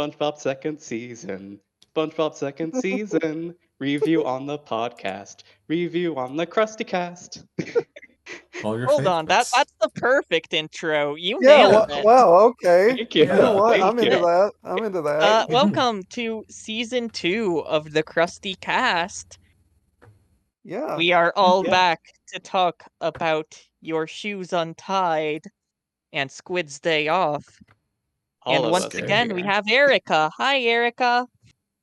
SpongeBob second season. SpongeBob second season. Review on the podcast. Review on the Krustykast. All your Hold on, favorites. that's the perfect intro. You Yeah, nailed it. wow, okay. Thank you. You know what? Thank I'm into you. that. I'm into that. Welcome to season 2 of the Krustykast. Yeah. We are all Yeah. back to talk about your shoes untied and Squid's day off. All and of once us are again, we here. have Erica. Hi, Erica.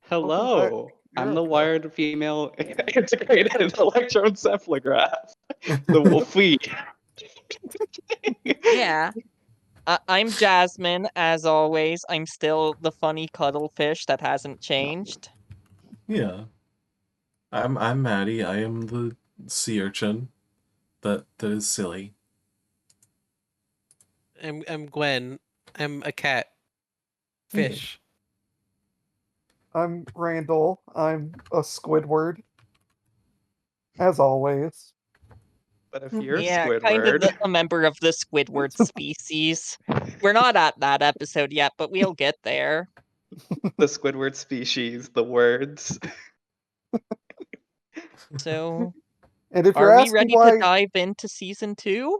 Hello. I'm the Erica. wired female integrated electroencephalograph. The wolfie. Yeah. I'm Jasmine, as always. I'm still the funny cuddlefish that hasn't changed. Yeah. I'm Maddie. I am the sea urchin that is silly. I'm Gwen. I'm a cat. Fish. I'm Randall. I'm a Squidward. As always. But if you're Yeah, Squidward, kind of a member of the Squidward species. We're not at that episode yet, but we'll get there. the Squidward species, the words. So, And if you're are we asking ready why, to dive into season 2?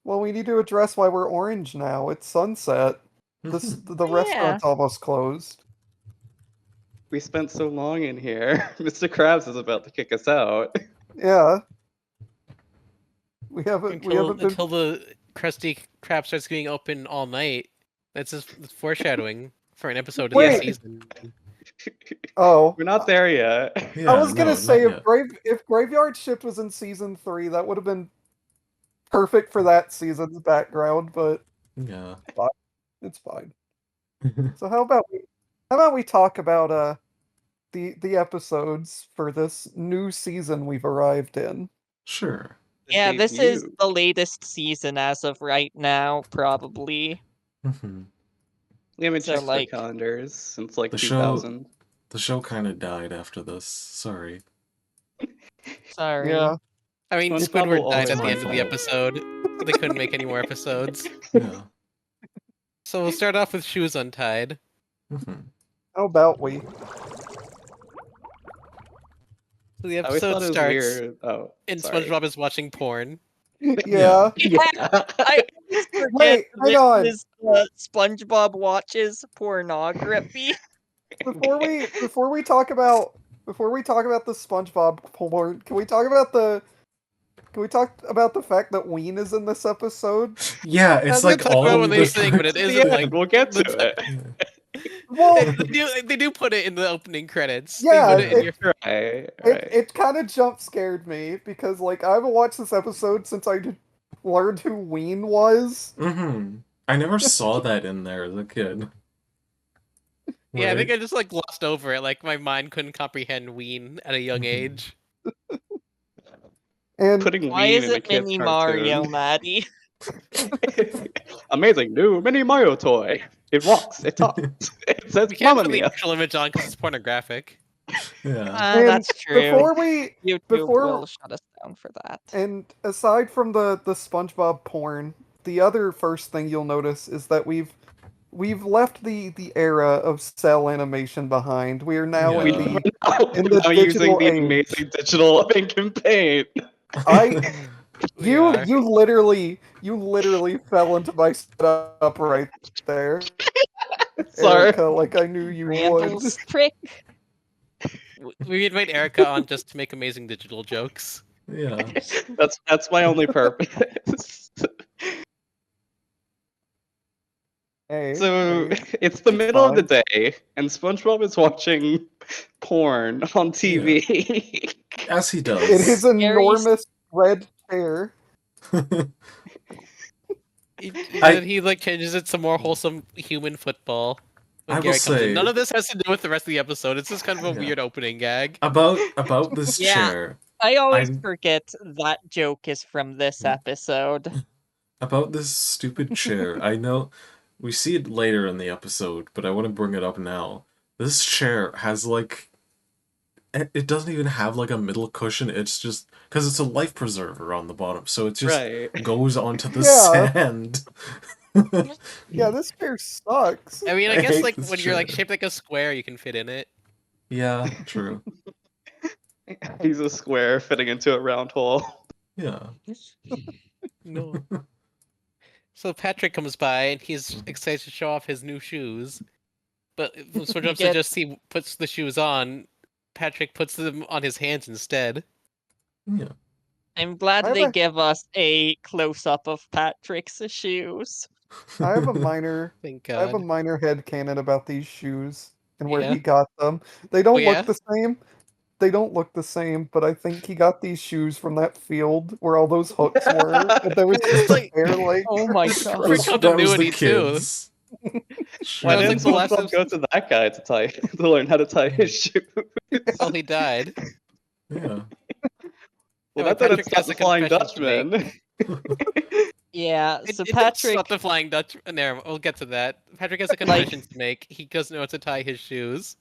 well, we need to address why we're orange now. It's sunset. The Yeah. restaurant's almost closed. We spent so long in here. Mr. Krabs is about to kick us out. Yeah. We haven't been. Until the Krusty Krab starts being open all night. That's just foreshadowing for an episode of Wait. the season. Oh, We're not there yet. Yeah, I was gonna no, say not if Graveyard Shift was in season 3, that would have been perfect for that season's background. But yet. it's fine. Yeah. So how about we talk about the episodes for this new season we've arrived in? Sure. The Yeah, this is debut. the latest season as of right now, probably. Mhm. We haven't So, checked like, the calendars since like The 2000. The show kind of died after this. Sorry. Sorry. Yeah. I mean, SpongeBob will Squidward died always at the my end of the fault. episode. They couldn't make any more episodes. Yeah. So we'll start off with Shoes Untied. Mhm. How about we? So the I always thought episode it was starts weird. Oh, and sorry. SpongeBob is watching porn. Yeah. Yeah. I always forget Wait, hang on. this SpongeBob watches pornography. Before we talk about the SpongeBob porn, can we talk about the fact that Ween is in this episode? Yeah, it's That's like what all about when they the sing, but it Yeah, isn't like we'll get to the- it. Well, they do put it in the opening credits. Yeah, they put it in your Right. it kind of jump scared me because like I haven't watched this episode since I learned who Ween was. I never saw that in there as a kid. Yeah, I think Right? I just like glossed over it. Like my mind couldn't comprehend Ween at a young age. And Putting Why Ween is in a it kid's Mini cartoon. Mario, Maddie? Amazing new Mini Mario toy. It walks. It talks. It says We can't Mamma put the Mia. actual image on because it's pornographic. Yeah. and That's true. YouTube before- will shut us down for that. And aside from the SpongeBob porn, the other first thing you'll notice is that we've left the era of cell animation behind. We are now Yeah. in We're the now using digital the age. amazing digital ink and paint. We are. You literally fell into my setup right there. Sorry. Erica, like I knew you would. Randall's trick. We invite Erica on just to make amazing digital jokes. Yeah. That's my only purpose. Hey, So hey. it's the middle of the fine. day, and SpongeBob is watching porn on TV. As he does. In his Scary enormous red chair. He like changes it to more wholesome human football. When I will Gary comes in. say- None of this has to do with the rest of the episode. It's just kind of a Yeah. weird opening gag. About this Yeah. chair. I always I'm- forget that joke is from this episode. About this stupid chair. I know we see it later in the episode, but I want to bring it up now. This chair has like it doesn't even have like a middle cushion. It's just because it's a life preserver on the bottom, so it just Right. goes onto the Yeah. sand. Yeah, this chair sucks. I mean, I I guess hate like this when you're like chair. shaped like a square, you can fit in it. Yeah, true. He's a square fitting into a round hole. Yeah. No. So Patrick comes by and he's excited to show off his new shoes. But when SpongeBob Get- suggests he puts the shoes on, Patrick puts them on his hands instead. Yeah. I'm glad I they have a- give us a close-up of Patrick's shoes. I have a minor Thank I have a God. minor headcanon about these shoes and where Yeah? he got them. They don't Oh, yeah? look the same. They don't look the same, but I think he got these shoes from that field where all those hooks were. And there was It's just like- a pair like Oh my This god. for That was the continuity, too. kids. Why That was didn't like the last SpongeBob go to that guy to tie to learn how to tie his shoe? Well, he died. Yeah. Well, Anyway, that didn't Patrick stop has the a Flying confession to Dutchman. Yeah, It so didn't Patrick, stop the Flying Dutch. There, we'll get to that. Patrick has a confession to make. He doesn't know how to tie his shoes.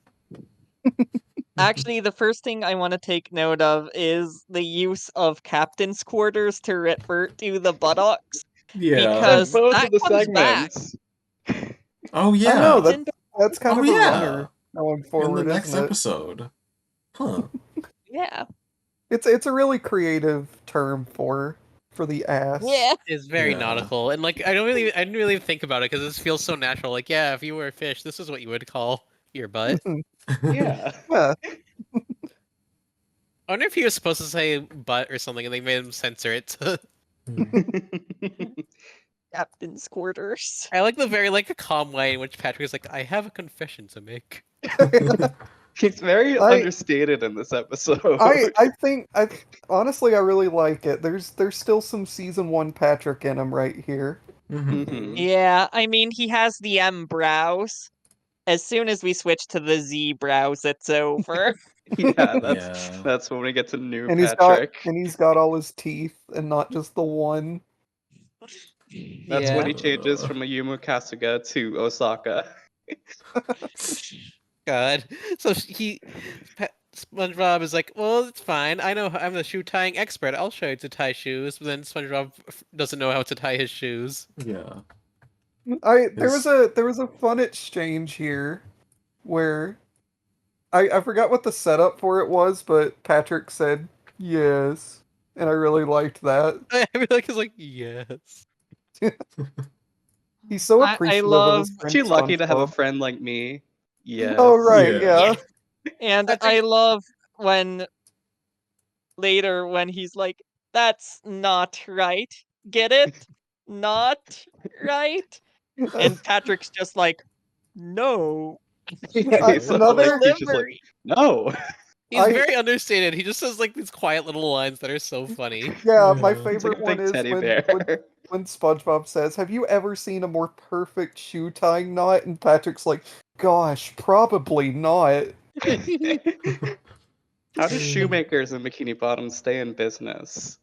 actually, the first thing I want to take note of is the use of captain's quarters to refer to the buttocks. Yeah. Because Both that of the comes back. segments. Oh yeah. I know Captain- that's kind Oh, of a yeah. runner going In forward, the next isn't it? episode. Huh. Yeah. It's a really creative term for the ass. Yeah. It's very Yeah. nautical, and like I didn't really think about it because this feels so natural. Like, yeah, if you were a fish, this is what you would call your butt. Yeah. Yeah. I wonder if he was supposed to say butt or something, and they made him censor it. Captain's quarters. I like the very like calm way in which Patrick is like, "I have a confession to make." He's very I- understated in this episode. I think honestly I really like it. There's still some season 1 Patrick in him right here. Mhm. Mhm. Yeah, I mean, he has the M brows. As soon as we switch to the Z brows, it's over. Yeah, Yeah. that's when we get to new And Patrick. he's got all his teeth and not just the one. That's Yeah. when he changes from a Yumu Kasuga to Osaka. God. So SpongeBob is like, well, it's fine. I know I'm the shoe tying expert. I'll show you to tie shoes. But then SpongeBob doesn't know how to tie his shoes. Yeah. There was a fun exchange here where I forgot what the setup for it was, but Patrick said yes, and I really liked that. I feel like he's like, yes. He's so I appreciative love- of his Aren't friend you lucky to have a SpongeBob. friend like me? Yes. Oh right, Yeah. yeah. And Patrick- I love when later when he's like, that's not right. Get it? Not right? And Patrick's just like, no. Yeah, he's so, Another- like, he's just like, no. He's I- very understated. He just says like these quiet little lines that are so funny. Yeah, my Yeah. It's like favorite a one big is teddy when bear. SpongeBob says, "Have you ever seen a more perfect shoe tying knot?" And Patrick's like, "Gosh, probably not." How do shoemakers and bikini bottoms stay in business?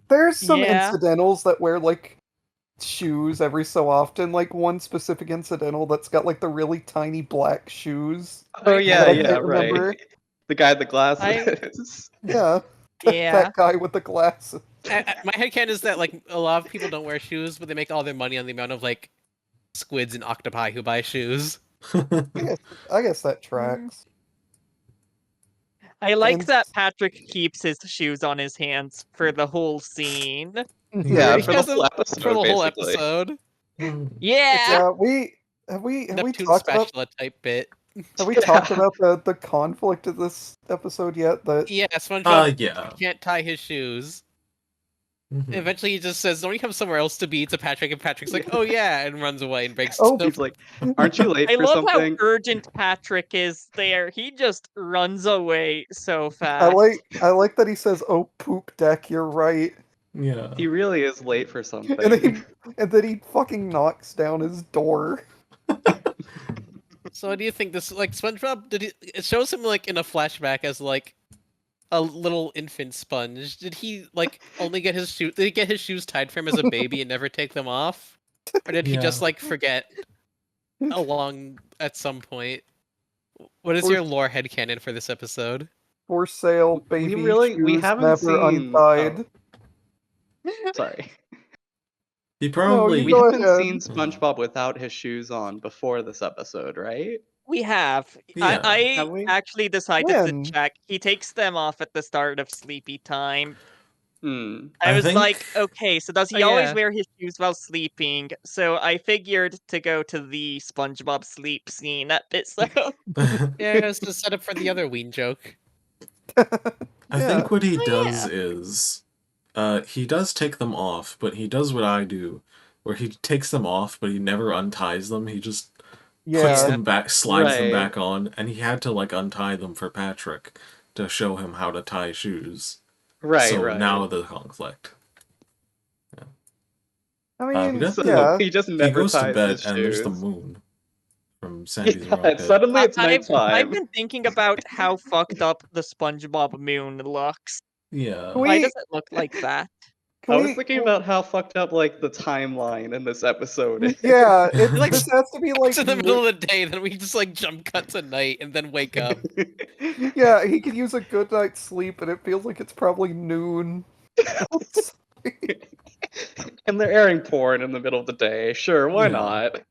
There's some Yeah. incidentals that wear like shoes every so often, like one specific incidental that's got like the really tiny black shoes. Oh yeah, I yeah, can't remember. right. The guy with the glasses. Yeah. Yeah. That guy with the glasses. My headcanon is that like a lot of people don't wear shoes, but they make all their money on the amount of like squids and octopi who buy shoes. I guess that tracks. I like And- that Patrick keeps his shoes on his hands for the whole scene. Yeah, He for the has whole them episode, for the whole basically. episode. Yeah. Yeah, have we Neptune talked about spatula type bit. have we Yeah. talked about the conflict of this episode yet? That Yeah, SpongeBob Yeah. can't tie his shoes. Mhm. Eventually, he just says, "Don't you have somewhere else to be?" to Patrick, and Patrick's like, "Oh yeah," and runs away and breaks. Oh, stuff. He's like, aren't you late I for love something? how urgent Patrick is there. He just runs away so I fast. like that he says, "Oh poop deck, you're right," Yeah. He really is late for something. and then he fucking knocks down his door. So, do you think this like SpongeBob? It shows him like in a flashback as like a little infant sponge. Did he like only get his shoe? Did he get his shoes tied for him as a baby and never take them off, or did he just Yeah. like forget along at some point? What is Or- your lore headcanon for this episode? For sale, baby we shoes haven't never seen- untied. Sorry. He No, probably. you We go haven't ahead. seen SpongeBob without his shoes on before this episode, right? We have. Yeah. Have I we? actually decided to When? check. He takes them off at the start of sleepy time. Hmm. I I was think. like, okay, so does he Oh, always yeah. wear his shoes while sleeping? So I figured to go to the SpongeBob sleep scene episode. Yeah, it's the setup for the other Ween joke. I Yeah. think what he Oh, does yeah. is, he does take them off, but he does what I do, where he takes them off, but he never unties them. He just puts Yeah. them back, slides them Right. back on, and he had to like untie them for Patrick to show him how to tie shoes. Right, So right. now the conflict. I He mean, does. So yeah. he just He never goes to ties bed, his and there's the shoes. moon from Sandy's Yeah, rocket. suddenly it's I've nighttime. been thinking about how fucked up the SpongeBob moon looks. Yeah. Can Why we? does it look like that? Can I was we? thinking about how fucked up like the timeline in this episode is. Yeah, Like, this has to be like. It's in the middle of the day, then we just like jump cut to night and then wake up. Yeah, he could use a good night's sleep, and it feels like it's probably noon. And they're airing porn in the middle of the day. Sure, why Yeah. not?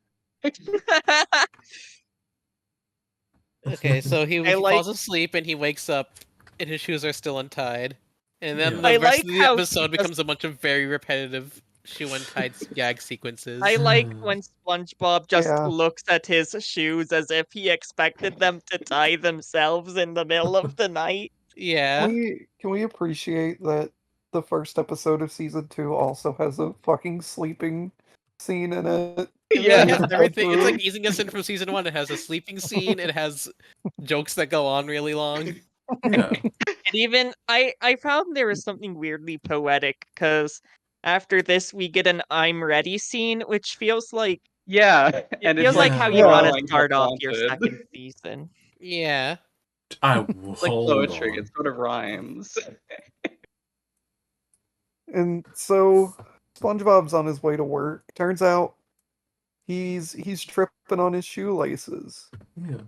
Okay, so he I like- falls asleep and he wakes up and his shoes are still untied. And then Yeah. the I rest like of the how episode he does- becomes a bunch of very repetitive shoe untied gag sequences. I like when SpongeBob just Yeah. looks at his shoes as if he expected them to tie themselves in the middle of the night. Yeah. Can we appreciate that the first episode of season 2 also has a fucking sleeping scene in it? It really Yeah. has everything. It's like easing us in from season 1. It has a sleeping scene, it has jokes that go on really long. Yeah. And even I found there was something weirdly poetic because after this we get an "I'm ready" scene, which feels like Yeah, it and feels it's like Yeah. how you want to drawing start how off your wanted. second season. Yeah. It's like Hold poetry. on. It sort of rhymes. And so SpongeBob's on his way to work. Turns out he's tripping on his shoelaces. Yeah.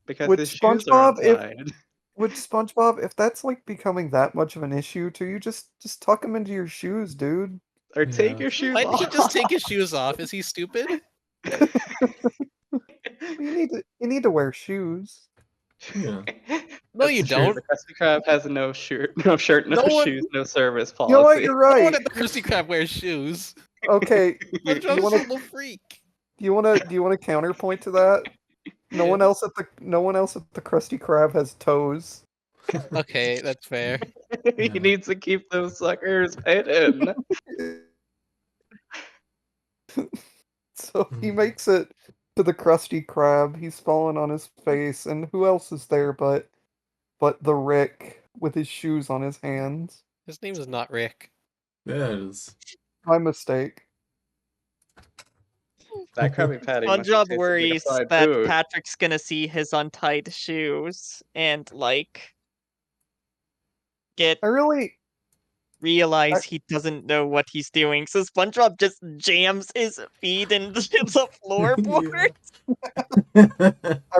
Because With his shoes are SpongeBob, if- untied. With SpongeBob, if that's like becoming that much of an issue to you, just tuck them into your shoes, dude. Or take Yeah. your shoes Why did off. he just take his shoes off? Is he stupid? You need to wear shoes. Yeah. No, That's you true. don't. The Krusty Krab has no shirt, no No one- shoes, no service You know what? policy. You're No one right. at the Krusty Krab wears shoes. Okay. SpongeBob's you a wanna- little freak. Do you want to counterpoint to that? No one else at the Krusty Krab has toes. Okay, that's fair. He Yeah. needs to keep those suckers hidden. So he makes it to the Krusty Krab. He's fallen on his face, and who else is there but the Rick with his shoes on his hands? His name is not Rick. Yeah, it is. My mistake. That Krabby Patty must have SpongeBob tasted like a worries fried that food. Patrick's gonna see his untied shoes and like I really realize he doesn't know what he's doing. So SpongeBob just jams his feet into the floorboard. I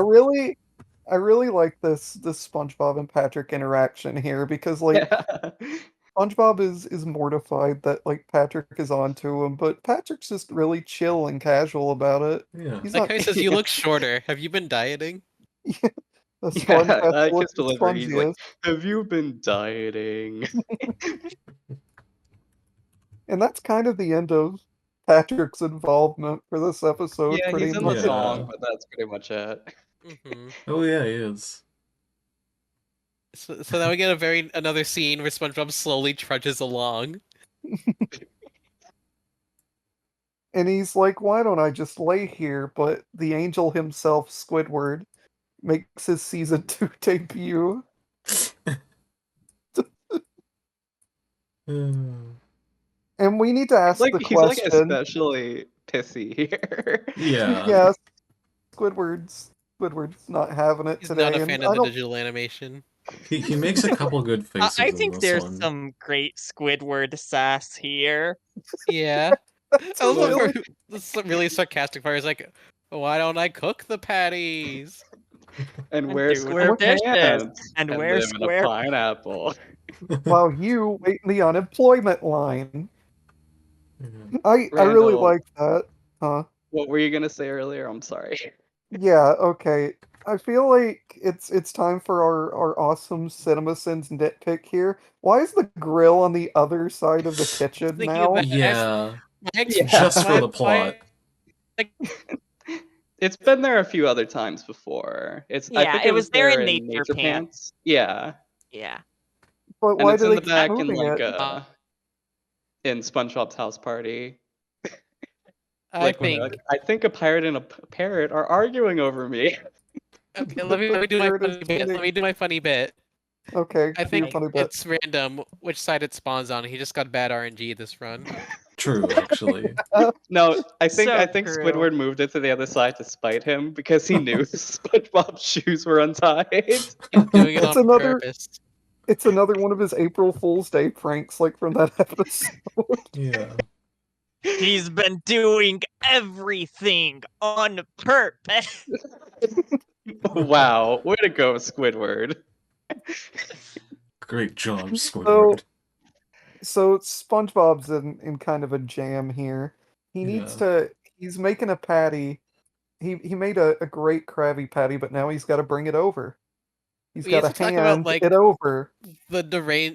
really like this SpongeBob and Patrick interaction here because like Yeah. SpongeBob is mortified that like Patrick is onto him, but Patrick's just really chill and casual about it. Yeah. He's Like not how he says, you look shorter. Have you been dieting? the sponge Yeah, has I to look kissed delivery. He's like, spongiest. have you been dieting? And that's kind of the end of Patrick's involvement for this episode. Yeah, pretty he's in much. the song, but that's pretty much it. Mm-hmm. Oh yeah, he is. So now we get another scene where SpongeBob slowly trudges along. And he's like, why don't I just lay here? But the angel himself, Squidward, makes his season 2 debut. And we need to ask the He's like question. especially pissy here. Yeah. Yeah, Squidward's not having it He's today. not a and fan I of the don't- digital animation. He makes a couple good faces. I in think this there's one. some great Squidward sass here. Yeah. That's I love really- this really sarcastic part. He's like, why don't I cook the patties? And And wear do square dishes. pants. And wear live in a square- pineapple. while you wait in the unemployment line. I really Randall. like that. Huh? What were you gonna say earlier? I'm sorry. Yeah, okay. I feel like it's time for our awesome CinemaSins nitpick here. Why is the grill on the other side of the kitchen Thinking now? of that. Yeah, Yeah. just for the plot. It's been there a few other times before. I Yeah, think it it was was there there in in Nature Nature Pants. Yeah. Yeah. But And why it's do in they the keep back in moving like it? in SpongeBob's house party. I Like when they're think. like, I think a pirate and a parrot are arguing over me. Okay, The let me do my pirate is funny bit. sitting- Let me do my funny bit. Okay, I do your think funny bit. it's random which side it spawns on. He just got bad RNG this run. True, actually. No, I think So true. Squidward moved it to the other side to spite him because he knew SpongeBob's shoes were untied. He's doing it It's on another- purpose. It's another one of his April Fool's Day pranks, like from that episode. Yeah. He's been doing everything on purpose. Wow, way to go, Squidward. Great job, Squidward. So SpongeBob's in kind of a jam here. He needs to. He's making a patty. He made a great Krabby Patty, but now he's got to bring it over. He's We got have to to talk about, hand like, it over. The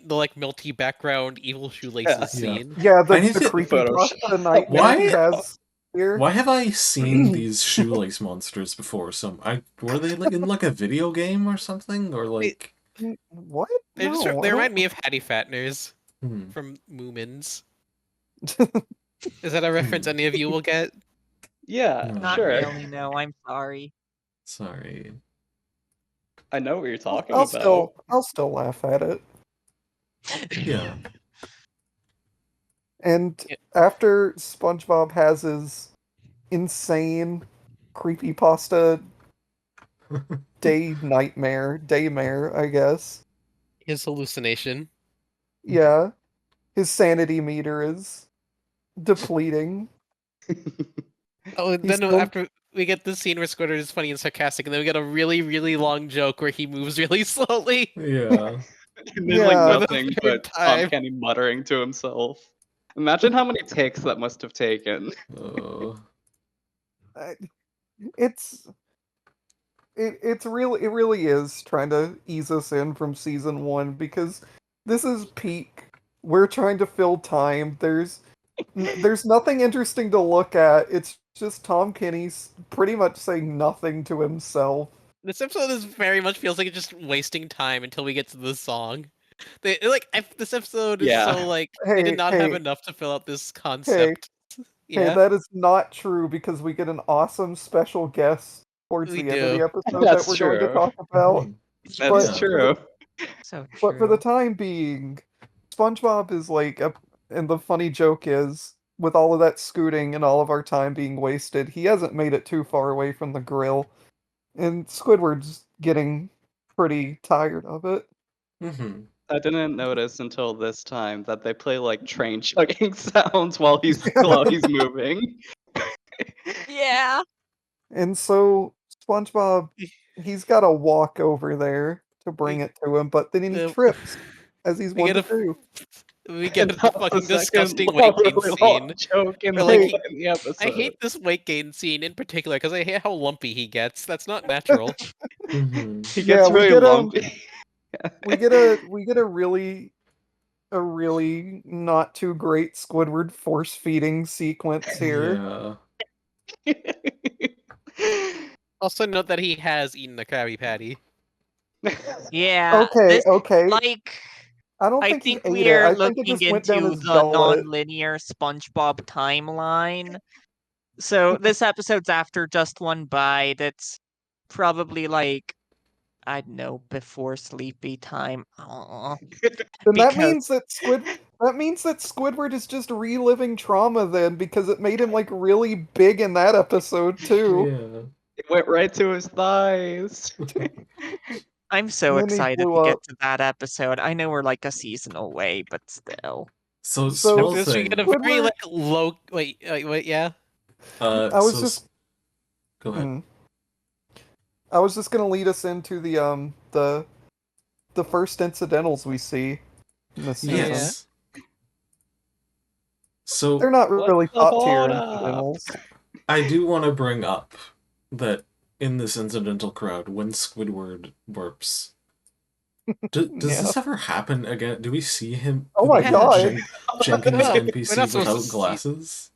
like melty background evil shoelaces Yeah. scene. Yeah, I need the to- creepy Photoshop. pasta nightmare Why- he has here. Why have I seen these shoelace monsters before? Were they like in like a video game or something, or like? What? They No, just I they remind don't- me of Hattie Fatteners Hmm. from Moomins. Is that a reference any of you will get? Yeah, No. Not sure. really, no, I'm sorry. Sorry. I know what you're talking I'll about. still laugh at it. Yeah. And Yeah. after SpongeBob has his insane creepypasta daymare, I guess. His hallucination. Yeah. His sanity meter is depleting. Oh, and He's then still- after we get the scene where Squidward is funny and sarcastic, and then we get a really, really long joke where he moves really slowly. Yeah. There's like Yeah. nothing For the but third Tom time. Kenny muttering to himself. Imagine how many takes that must have taken. It's it really is trying to ease us in from season 1 because this is peak. We're trying to fill time. There's nothing interesting to look at. It's just Tom Kenny's pretty much saying nothing to himself. This episode is very much feels like it's just wasting time until we get to the song. This episode is Yeah. so like Hey, they did not have hey. enough to fill out this concept. Hey, Yeah, that is not true because we get an awesome special guest towards We the end of do. the episode That's that we're going to true. talk about. That's Yeah. true. So true. But for the time being, SpongeBob is like, and the funny joke is, with all of that scooting and all of our time being wasted, he hasn't made it too far away from the grill. And Squidward's getting pretty tired of it. Mm-hmm. I didn't notice until this time that they play like train chugging sounds while he's moving. Yeah. And so SpongeBob, he's got to walk over there to bring it to him, but then he The- trips, as he's we one get to a- do. we get a That was fucking the second disgusting long- weight gain really long scene. joke in Or, the, like, in the episode. I hate this weight gain scene in particular because I hate how lumpy he gets. That's not natural. Mm-hmm. He gets Yeah, we very get, lumpy. we get a really not too great Squidward force feeding sequence here. Yeah. Also note that he has eaten the Krabby Patty. Yeah. Okay, okay. Like, I don't I think he think ate it. we're I think it looking just went down into his the gullet. non-linear SpongeBob timeline. So this episode's after Just One Bite. It's probably like, I don't know, before sleepy time. Aw. Then that because- means that Squidward is just reliving trauma then because it made him like really big in that episode too. Yeah. It went right to his thighs. I'm so And then he excited blew to get up. to that episode. I know we're like a season away, but still. So, So- small This we thing. get a very Squidward- like low. Wait, yeah. I was so just- Go ahead. Mhm. I was just gonna lead us into the first incidentals we see in this season. Yes. So They're not What's really the top tier hold up? incidentals. I do want to bring up that in this incidental crowd, when Squidward burps, does Yeah. this ever happen again? Do we see him? Oh do my we see god. Jenkins We're not NPC supposed to without see- glasses?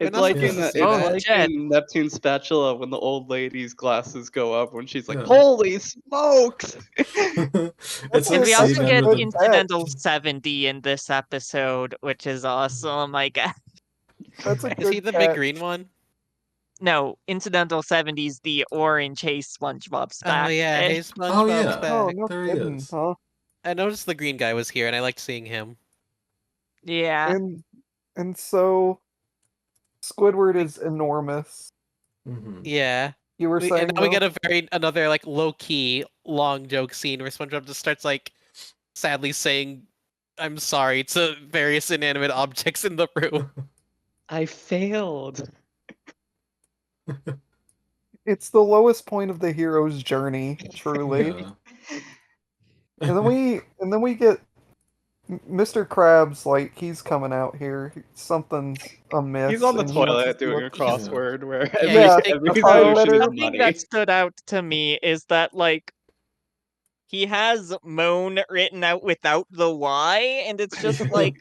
We're It's not like supposed in to see Oh, that. like Jet. in Neptune's spatula when the old lady's glasses go up when she's like, Yeah. "Holy smokes!" It's And like we seeing also under get good the incidental catch. 70 in this episode, which is awesome, I guess. That's a Is he good the big catch. green one? No, incidental 70 is the orange Hey SpongeBob Oh stack. yeah, hey Oh SpongeBob's yeah, Oh, back. no there he kidding, is. huh? I noticed the green guy was here, and I liked seeing him. Yeah. And so Squidward is enormous. Mhm. Yeah. You were saying And now we though? get another like low key long joke scene where SpongeBob just starts like sadly saying "I'm sorry" to various inanimate objects in the room. I failed. It's the lowest point of the hero's journey, truly. Yeah. And then we get Mr. Krabs, like he's coming out here. Something's amiss. He's on the and he wants to toilet see doing a what's- crossword where Yeah, every a file solution letter. is Something money. that stood out to me is that, like, he has moan written out without the Y, and it's just like,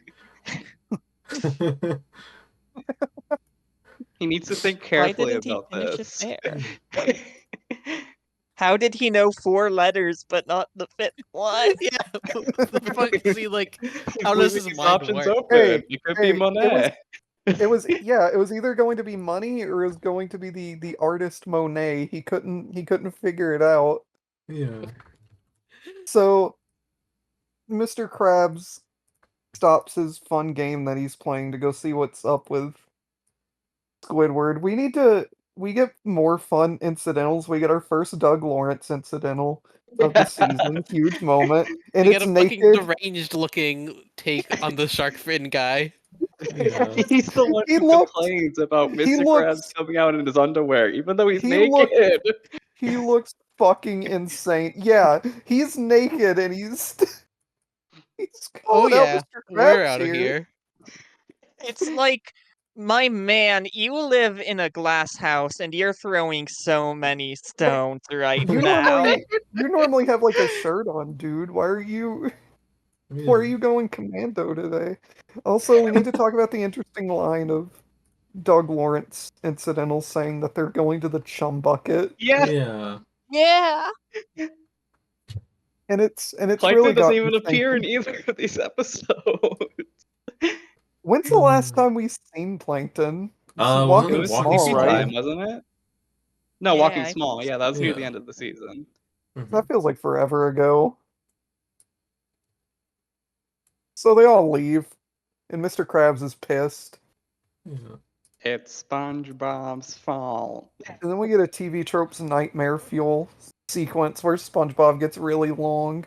He needs to think why carefully didn't he about finish it this. there? How did he know 4 letters but not the 5th one? Yeah, what the fuck is he like? He's How does leaving his his mind options work? open. Hey, It could hey, be Monet. it was it was either going to be money or it was going to be the artist Monet. He couldn't figure it out. Yeah. So Mr. Krabs stops his fun game that he's playing to go see what's up with Squidward. We get more fun incidentals. We get our first Doug Lawrence incidental of the season. Huge moment. And We it's get a fucking naked. deranged looking take on the shark fin guy. Yeah. He's the one He who looks- complains about he Mr. Krabs looks- coming out in his underwear, even though he's he naked. He looks fucking insane. Yeah, he's naked and he's Oh calling out yeah, Mr. we're Krabs out of here. It's like, my man, you live in a glass house and you're throwing so many stones right You now. normally have like a shirt on, dude. Why are you going commando today? Also, we need to talk about the interesting line of Doug Lawrence incidental saying that they're going to the chum bucket. Yeah, Yeah. Yeah. And it's Plankton really got doesn't me even appear in thinking, either of these episodes. when's the last time we've seen Plankton? Wasn't Walking it It was Walking Small, Sleepy Small? right? Time, wasn't it? No, Yeah, Walking I think Small. Yeah, that was near the Yeah. end of the season. Mhm. That feels like forever ago. So they all leave, and Mr. Krabs is pissed. Yeah. It's SpongeBob's fault. And then we get a TV Tropes Nightmare Fuel sequence where SpongeBob gets really long.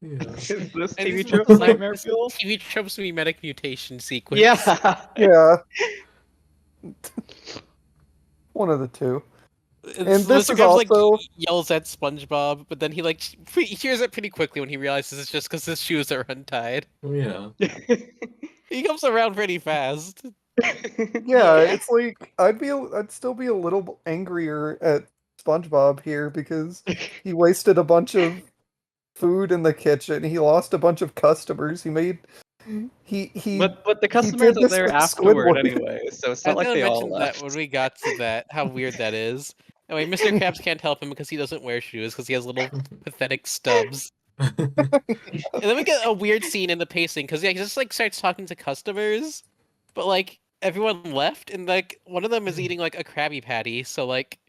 Yeah. Is this And TV this Tropes is like Nightmare this Fuel? TV Tropes Memetic Mutation sequence. Yeah. Yeah. One of the two. And this Mr. is Krabs also- like yells at SpongeBob, but then he like he hears it pretty quickly when he realizes it's just because his shoes are untied. Yeah. He comes around pretty fast. Yeah, it's like I'd still be a little angrier at SpongeBob here because he wasted a bunch of food in the kitchen. He lost a bunch of customers. He But the customers did are this there with afterward Squidward. anyway, so it's I not was like gonna they all mention left. that when we got to that, how weird that is. Anyway, Mr. Krabs can't help him because he doesn't wear shoes because he has little pathetic stubs. And then we get a weird scene in the pacing because he just like starts talking to customers, but like everyone left and like one of them is eating like a Krabby Patty, so like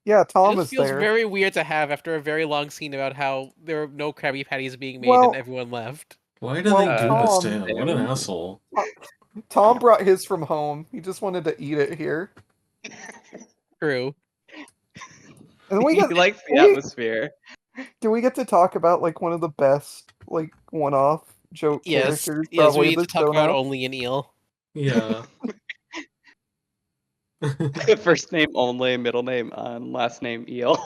Yeah, it Tom just is feels there. very weird to have after a very long scene about how there are no Krabby Patties being made Well- and everyone left. Why do Well, they do this to Tom- him? What an asshole. Tom brought his from home. He just wanted to eat it here. True. And then we He get likes the we- atmosphere. do we get to talk about like one of the best like one-off joke Yes. characters Yes, probably we of need the to talk show about now? only an eel. Yeah. First name only, middle name on, last name Eel.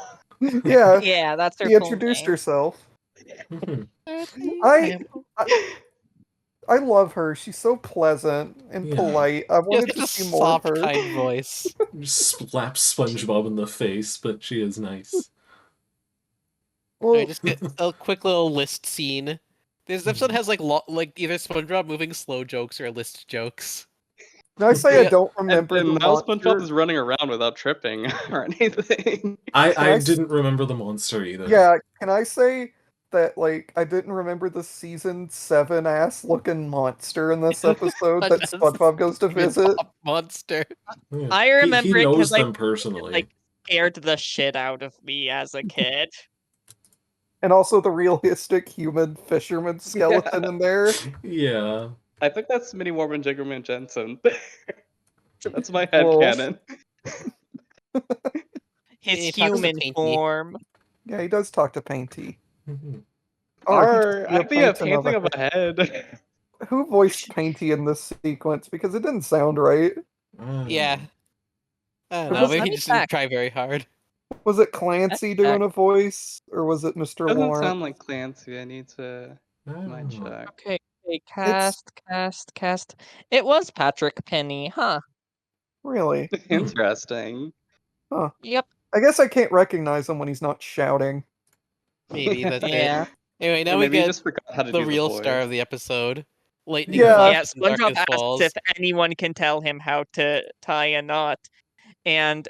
Yeah, Yeah, that's her she full introduced name. Mhm. herself. I I love her. She's so pleasant and Yeah. polite. I She has wanted such to a see more of soft, her. kind voice. Just slaps SpongeBob in the face, but she is nice. Well, I just get a quick little list scene. This episode has like either SpongeBob moving slow jokes or list jokes. can I say I Yeah. don't And, remember the and now SpongeBob monster? is running around without tripping or anything. I I s- didn't remember the monster either. Yeah, can I say that like I didn't remember the season 7 ass looking monster in this episode that SpongeBob goes to visit? Top monster. Yeah. I He remember it knows because them personally. like scared the shit out of me as a kid. And also the realistic human fisherman skeleton in there. Yeah. I think that's Mini Warman Jiggerman Jensen. That's my Whoa. headcanon. His He talks to human Painty. form. Yeah, he does talk to Painty. Mhm. Or he I think a painting of painting of a head. Who voiced Painty in this sequence? Because it didn't sound right. Yeah. I don't It know. was- Maybe Let he me just didn't check. try very hard. Was it Clancy Let's doing check. a voice, or was it Mr. Doesn't Lawrence? sound like Clancy. I need to mind Oh. check. Okay, cast. It was Patrick Penny, huh? Really? Interesting. Yep. I guess I can't recognize him when he's not shouting. Maybe that's Yeah. it. Anyway, Or now we maybe you get just forgot how to the do real the star voice. of the episode. Lightning Yeah. flashes Yeah, and SpongeBob darkness asks falls. if anyone can tell him how to tie a knot. And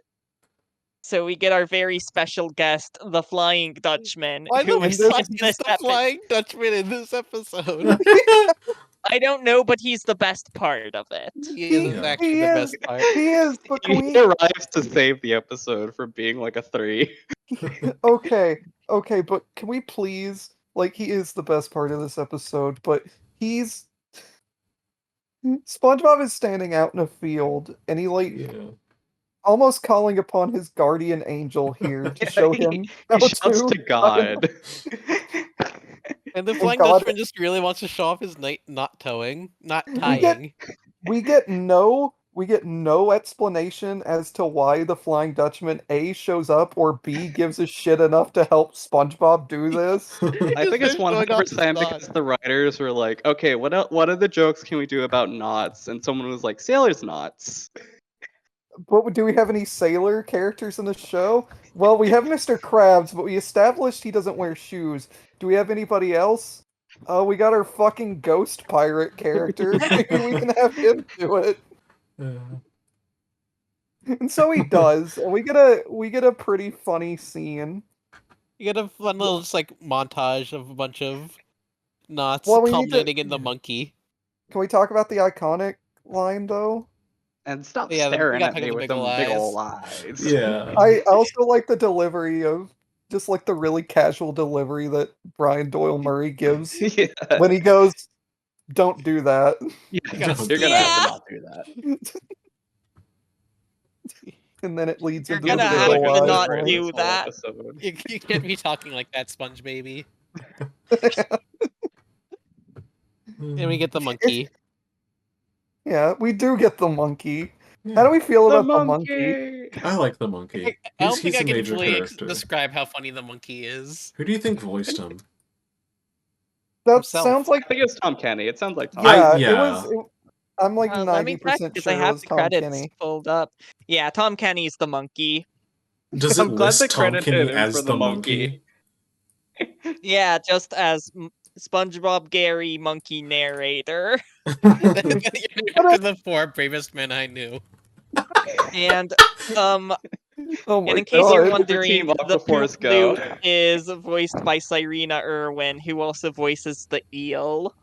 so we get our very special guest, the Flying Dutchman, Why who the is fuck in is this the episode. Flying Dutchman in this episode? I don't know, but he's the best part of it. He is Yeah. actually He the is. best part. He is, but can He we? arrives to save the episode from being like a 3. Okay, but can we please? Like, he is the best part of this episode, but he's. SpongeBob is standing out in a field, and he Yeah. almost calling upon his guardian angel here to show him how He shouts to tie a- God. And the And Flying God- Dutchman just really wants to show off his knot towing, not get- tying. We get no explanation as to why the Flying Dutchman A shows up or B gives a shit enough to help SpongeBob do this. I think it's Just showing off his 100% knot. because the writers were like, okay, what other jokes can we do about knots? And someone was like, sailor's knots. But do we have any sailor characters in the show? Well, we have Mr. Krabs, but we established he doesn't wear shoes. Do we have anybody else? We got our fucking ghost pirate character. Maybe we can have him do it. And so he does, and we get a pretty funny scene. You get a fun little just like montage of a bunch of knots Well, we need to- culminating in the monkey. Can we talk about the iconic line though? And stop Yeah, we staring gotta at talk me about with the them big big ol' ol' eyes. Yeah. I also like the delivery of just like the really casual delivery that Brian Doyle Murray gives Yeah. when he goes, "Don't do that." Yeah, gotta you're gonna have Yeah. to not do that. And then it leads You're into gonna the have big to ol' not eyes. do that. You can't be talking like that, Sponge Baby. And we get the monkey. Yeah, we do get the monkey. How do we feel The about the monkey? monkey. I like the monkey. I don't He's think a I can major fully character. describe how funny the monkey is. Who do you think voiced him? That Himself. sounds I like think it's Tom Kenny. It sounds like Tom. yeah. yeah. It was. I'm like Let me check 90% because sure I it have was the Tom credits Kenny. pulled up. Yeah, Tom Kenny's the monkey. Does it I'm glad they list Tom credited Kenny him as for the the monkey? Yeah, just as SpongeBob Gary monkey narrator. You're the 4 bravest men I knew. And Oh my and in case you're god! wondering, Team the Aquaforce Poop Go. Loop is voiced by Cyrena Irwin, who also voices the eel.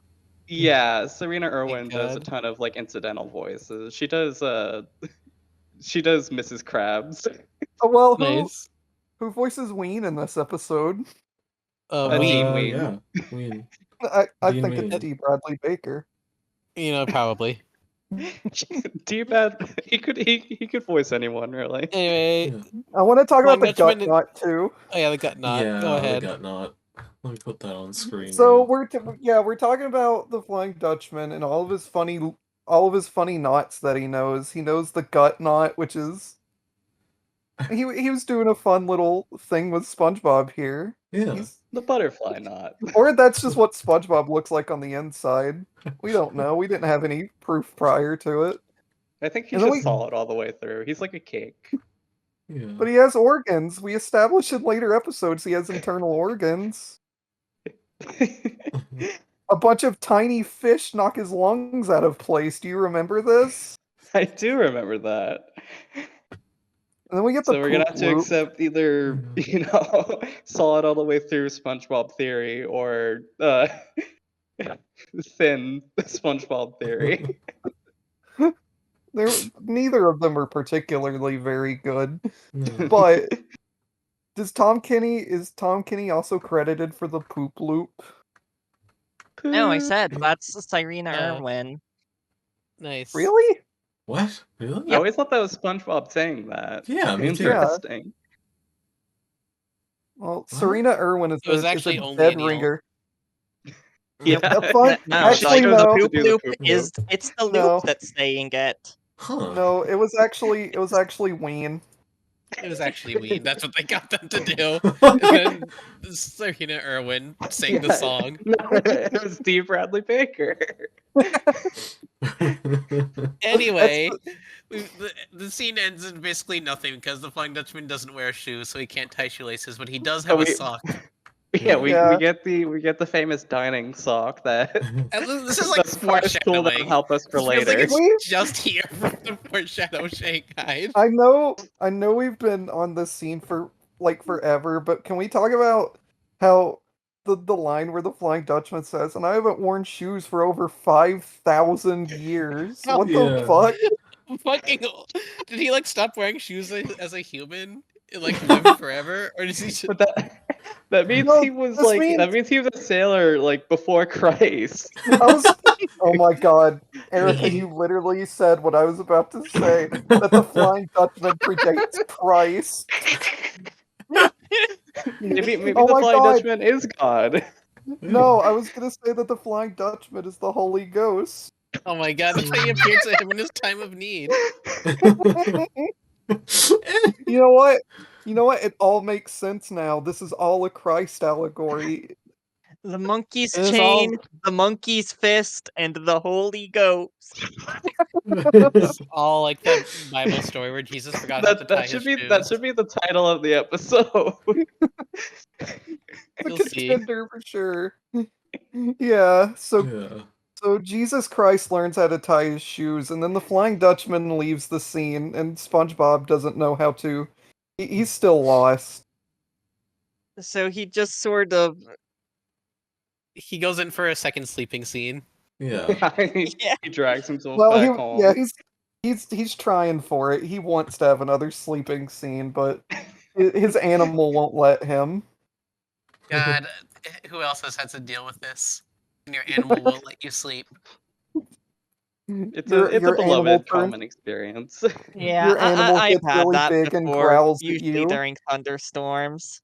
Yeah, Serena Irwin does a God. ton of like incidental voices. She does she does Mrs. Krabs. Oh, well, Nice. who voices Ween in this episode? Dean Ween. Yeah, Ween. I Dean think Ween. it's D. Bradley Baker. You know, probably. D-Bad, he could voice anyone really. Anyway, I want to talk about the Dutchman gut knot too. oh yeah, the gut knot. Yeah, Go ahead. the gut knot. Let me put that on screen. So we're talking about the Flying Dutchman and all of his funny knots that he knows. He knows the gut knot, which is he was doing a fun little thing with SpongeBob here. Yeah. He's, The butterfly knot. or that's just what SpongeBob looks like on the inside. We don't know. We didn't have any proof prior to it. I think he's And then just we- solid all the way through. He's like a cake. Yeah. But he has organs. We established in later episodes he has internal organs. A bunch of tiny fish knock his lungs out of place. Do you remember this? I do remember that. And then we get the So we're gonna poop have to loop. accept either, solid all the way through SpongeBob theory or thin SpongeBob theory. Neither of them are particularly very good. No. But is Tom Kenny also credited for the poop loop? No, I said that's Cyrena No. Irwin. Nice. Really? What? Really? I always thought that was SpongeBob saying that. Yeah, me too. Interesting. Well, Serena Irwin is It was is actually a only dead an eel. ringer. Yeah. The fun- No, actually, like, no. the To poop do the loop poop is it's the loop No. that's saying it. Huh. No, it was actually Ween. It was actually weed. That's what they got them to do. And then Serena Irwin sang the Yeah. song. No, it was Steve Bradley Baker. Anyway, the scene ends in basically nothing because the Flying Dutchman doesn't wear shoes, so he can't tie shoelaces, but he does have a sock. Yeah, we Yeah. get the famous dining sock that And this is like that's part tool that foreshadowing. will help us for It feels like later. it's just here for the foreshadow Shanghai. I know we've been on this scene for like forever, but can we talk about how the line where the Flying Dutchman says, "And I haven't worn shoes for over 5,000 years." What Yeah. the fuck? Fucking, did he like stop wearing shoes as a human? And, like live forever, or does he? Just... But that means No, he was this like means- that means he was a sailor like before Christ. Oh my god, Erica, you literally said what I was about to say, that the Flying Dutchman predates Christ. Maybe Oh the my Flying God. Dutchman is God. No, I was gonna say that the Flying Dutchman is the Holy Ghost. Oh my god, that's why he appeared to him in his time of need. You know what? It all makes sense now. This is all a Christ allegory. The monkey's It is chain, the monkey's fist, and the Holy Ghost. It's all like that Bible story where Jesus forgot how to tie That should his be shoes. the title of the episode. It's a You'll see. contender for sure. Yeah, so Yeah. So Jesus Christ learns how to tie his shoes, and then the Flying Dutchman leaves the scene, and SpongeBob doesn't know how to. He's still lost. So he just sort of He goes in for a second sleeping scene. Yeah. Yeah. He drags himself Well, back home. yeah, he's trying for it. He wants to have another sleeping scene, but his animal won't let him. God, who else has had to deal with this? And your animal won't let you sleep. It's Your- a your animal beloved turns- common experience. yeah. Your animal I've gets had really that big and before, growls at usually you. during thunderstorms.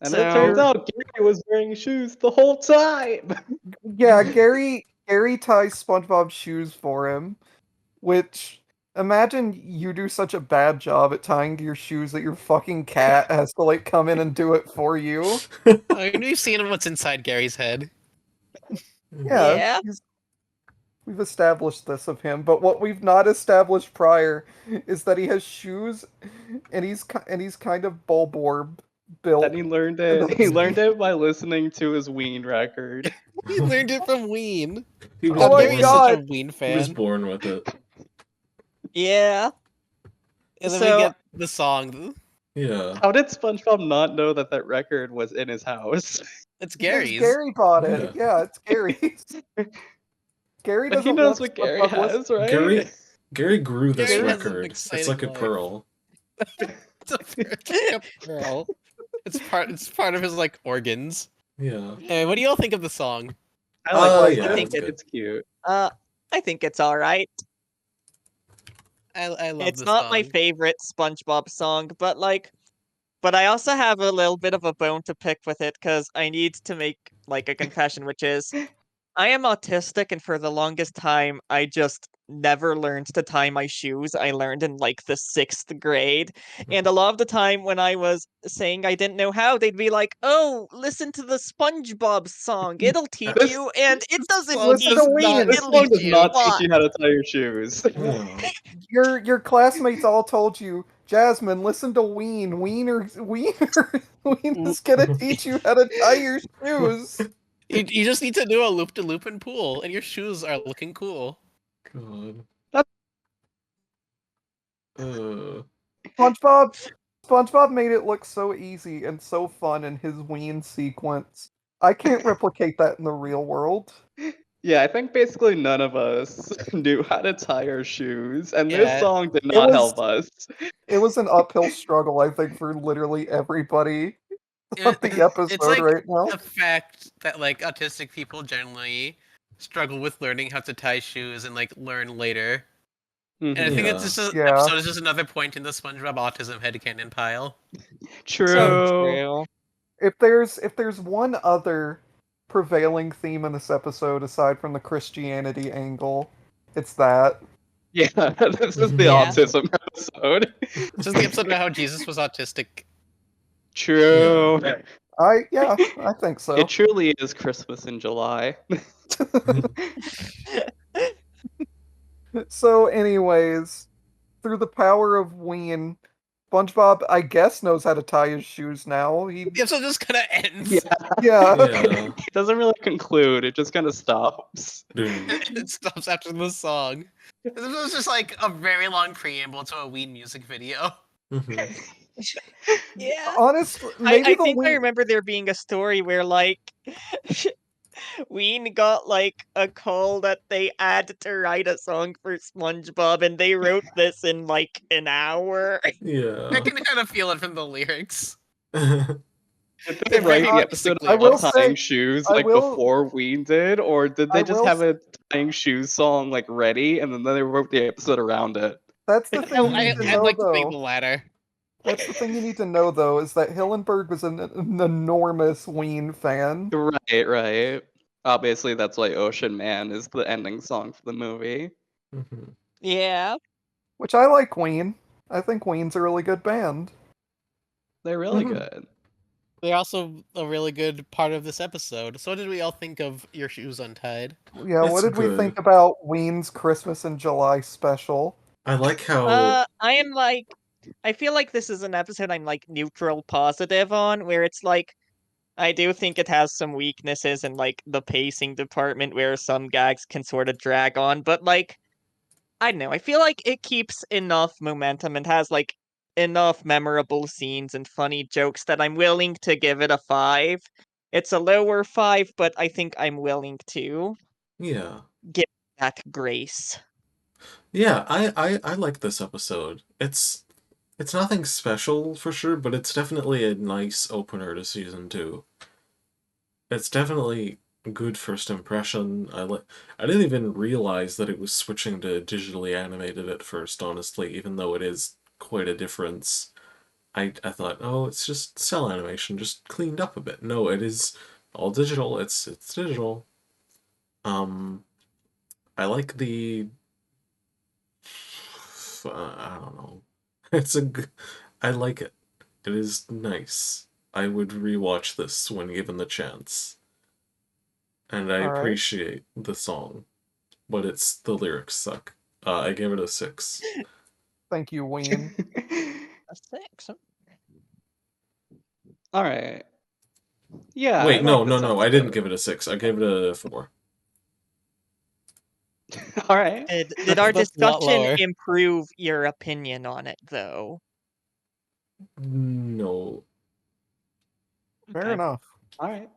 And So- it turns out Gary was wearing shoes the whole time. Yeah, Gary ties SpongeBob's shoes for him, which imagine you do such a bad job at tying your shoes that your fucking cat has to like come in and do it for you. I mean, we've seen what's inside Gary's head. Yeah, Yeah. we've established this of him, but what we've not established prior is that he has shoes, and he's kind of bulborb built. And he learned it. He learned it by listening to his Ween record. He learned it from Ween. He was, Oh my Gary is God. such a Ween he was fan. born with it. Yeah. And then So- we get the song. Yeah. How did SpongeBob not know that that record was in his house? It's Because Gary's. Gary bought it. Yeah, it's Gary's. Gary But doesn't he knows want what Gary SpongeBob has, right? Gary grew this Gary has an record. It's exciting like a life. pearl. It's a pearl. It's part of his like organs. Yeah. Hey, what do y'all think of the song? I like yeah, it. I that's think good. it's cute. I think it's all right. I love It's the not song. my favorite SpongeBob song, but I also have a little bit of a bone to pick with it because I need to make like a confession, which is I am autistic, and for the longest time, I just never learned to tie my shoes. I learned in like the 6th grade. And a lot of the time when I was saying I didn't know how, they'd be like, "Oh, listen to the SpongeBob song. It'll teach This- you." And it doesn't song teach does me. not This It'll song teach does teach not what? teach you how to tie your shoes. Yeah. Your classmates all told you, Jasmine, listen to Ween. Wiener's gonna teach you how to tie your shoes. You just need to do a loop to loop and pool, and your shoes are looking cool. God. That- SpongeBob made it look so easy and so fun in his Ween sequence. I can't replicate that in the real world. Yeah, I think basically none of us knew how to tie our shoes, and Yeah. this song did not was- help us. It was an uphill struggle, I think, for literally everybody on the episode It's like right now. a fact that like autistic people generally struggle with learning how to tie shoes and like learn later. And I Mhm. think Yeah. it's just Yeah. episode is just another point in the SpongeBob autism headcanon pile. True. So true. If there's one other prevailing theme in this episode aside from the Christianity angle, it's that. Yeah, this is the Yeah. autism episode. This is the episode about how Jesus was autistic. True. I think so. It truly is Christmas in July. So, anyways, through the power of Ween, SpongeBob, I guess, knows how to tie his shoes now. The episode just kind of ends. Yeah. Yeah. Yeah. It doesn't really conclude, it just kind of stops. Dude. It stops after the song. This was just like a very long preamble to a Ween music video. Mhm. Yeah. Honestly, I maybe the think I Ween. remember there being a story where like Ween got like a call that they had to write a song for SpongeBob, and they wrote this in like an hour. I Yeah. can kind of feel it from the lyrics. Did they They're write very the episode artistically I will about say- tying shoes I like will- before Ween did, or did they I just will have a tying shoes song like ready and then they wrote the episode around it? That's the No, thing you need to I'd know, like to think the though. latter. That's the thing you need to know, though, is that Hillenberg was an enormous Ween fan. Right. Obviously, that's why Ocean Man is the ending song for the movie. Mhm. Yeah. Which I like Ween. I think Ween's a really good band. They're really Mhm. good. They're also a really good part of this episode. So what did we all think of Your Shoes Untied? Yeah, what It's did we good. think about Ween's Christmas in July special? I like how I am like, I feel like this is an episode I'm like neutral positive on, where it's like, I do think it has some weaknesses in like the pacing department where some gags can sort of drag on, but like, I don't know, I feel like it keeps enough momentum and has like enough memorable scenes and funny jokes that I'm willing to give it a 5. It's a lower 5, but I think I'm willing to yeah. give that grace. Yeah, I like this episode. It's nothing special for sure, but it's definitely a nice opener to season 2. It's definitely a good first impression. I didn't even realize that it was switching to digitally animated at first, honestly, even though it is quite a difference. I thought, oh, it's just cell animation, just cleaned up a bit. No, it is all digital. It's digital. I like the I don't know. I like it. It is nice. I would rewatch this when given the chance. And I Alright. appreciate the song, but the lyrics suck. I gave it a 6. Thank you, Ween. A 6. All right. Yeah. Wait, I no, like no, this no. I didn't episode. give it a 6. I gave it a 4. All right. Did our That's a lot discussion lower. improve your opinion on it, though? No. Fair Okay. enough. All right.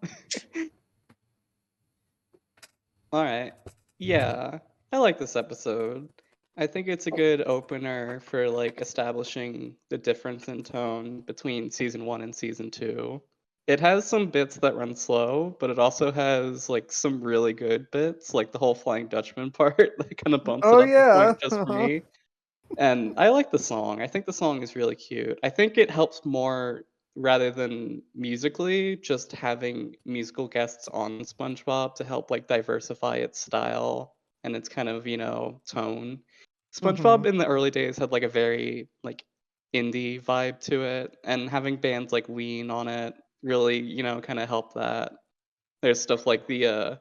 All right. Yeah, I like this episode. I think it's a good opener for like establishing the difference in tone between season 1 and season 2. It has some bits that run slow, but it also has like some really good bits, like the whole Flying Dutchman part that kind of bumps Oh, it up a yeah, point just for uh-huh. me. And I like the song. I think the song is really cute. I think it helps more rather than musically, just having musical guests on SpongeBob to help like diversify its style and its kind of, tone. SpongeBob in the early days had like a very like indie vibe to it, and having bands like Lean on it really, kind of helped that. There's stuff like the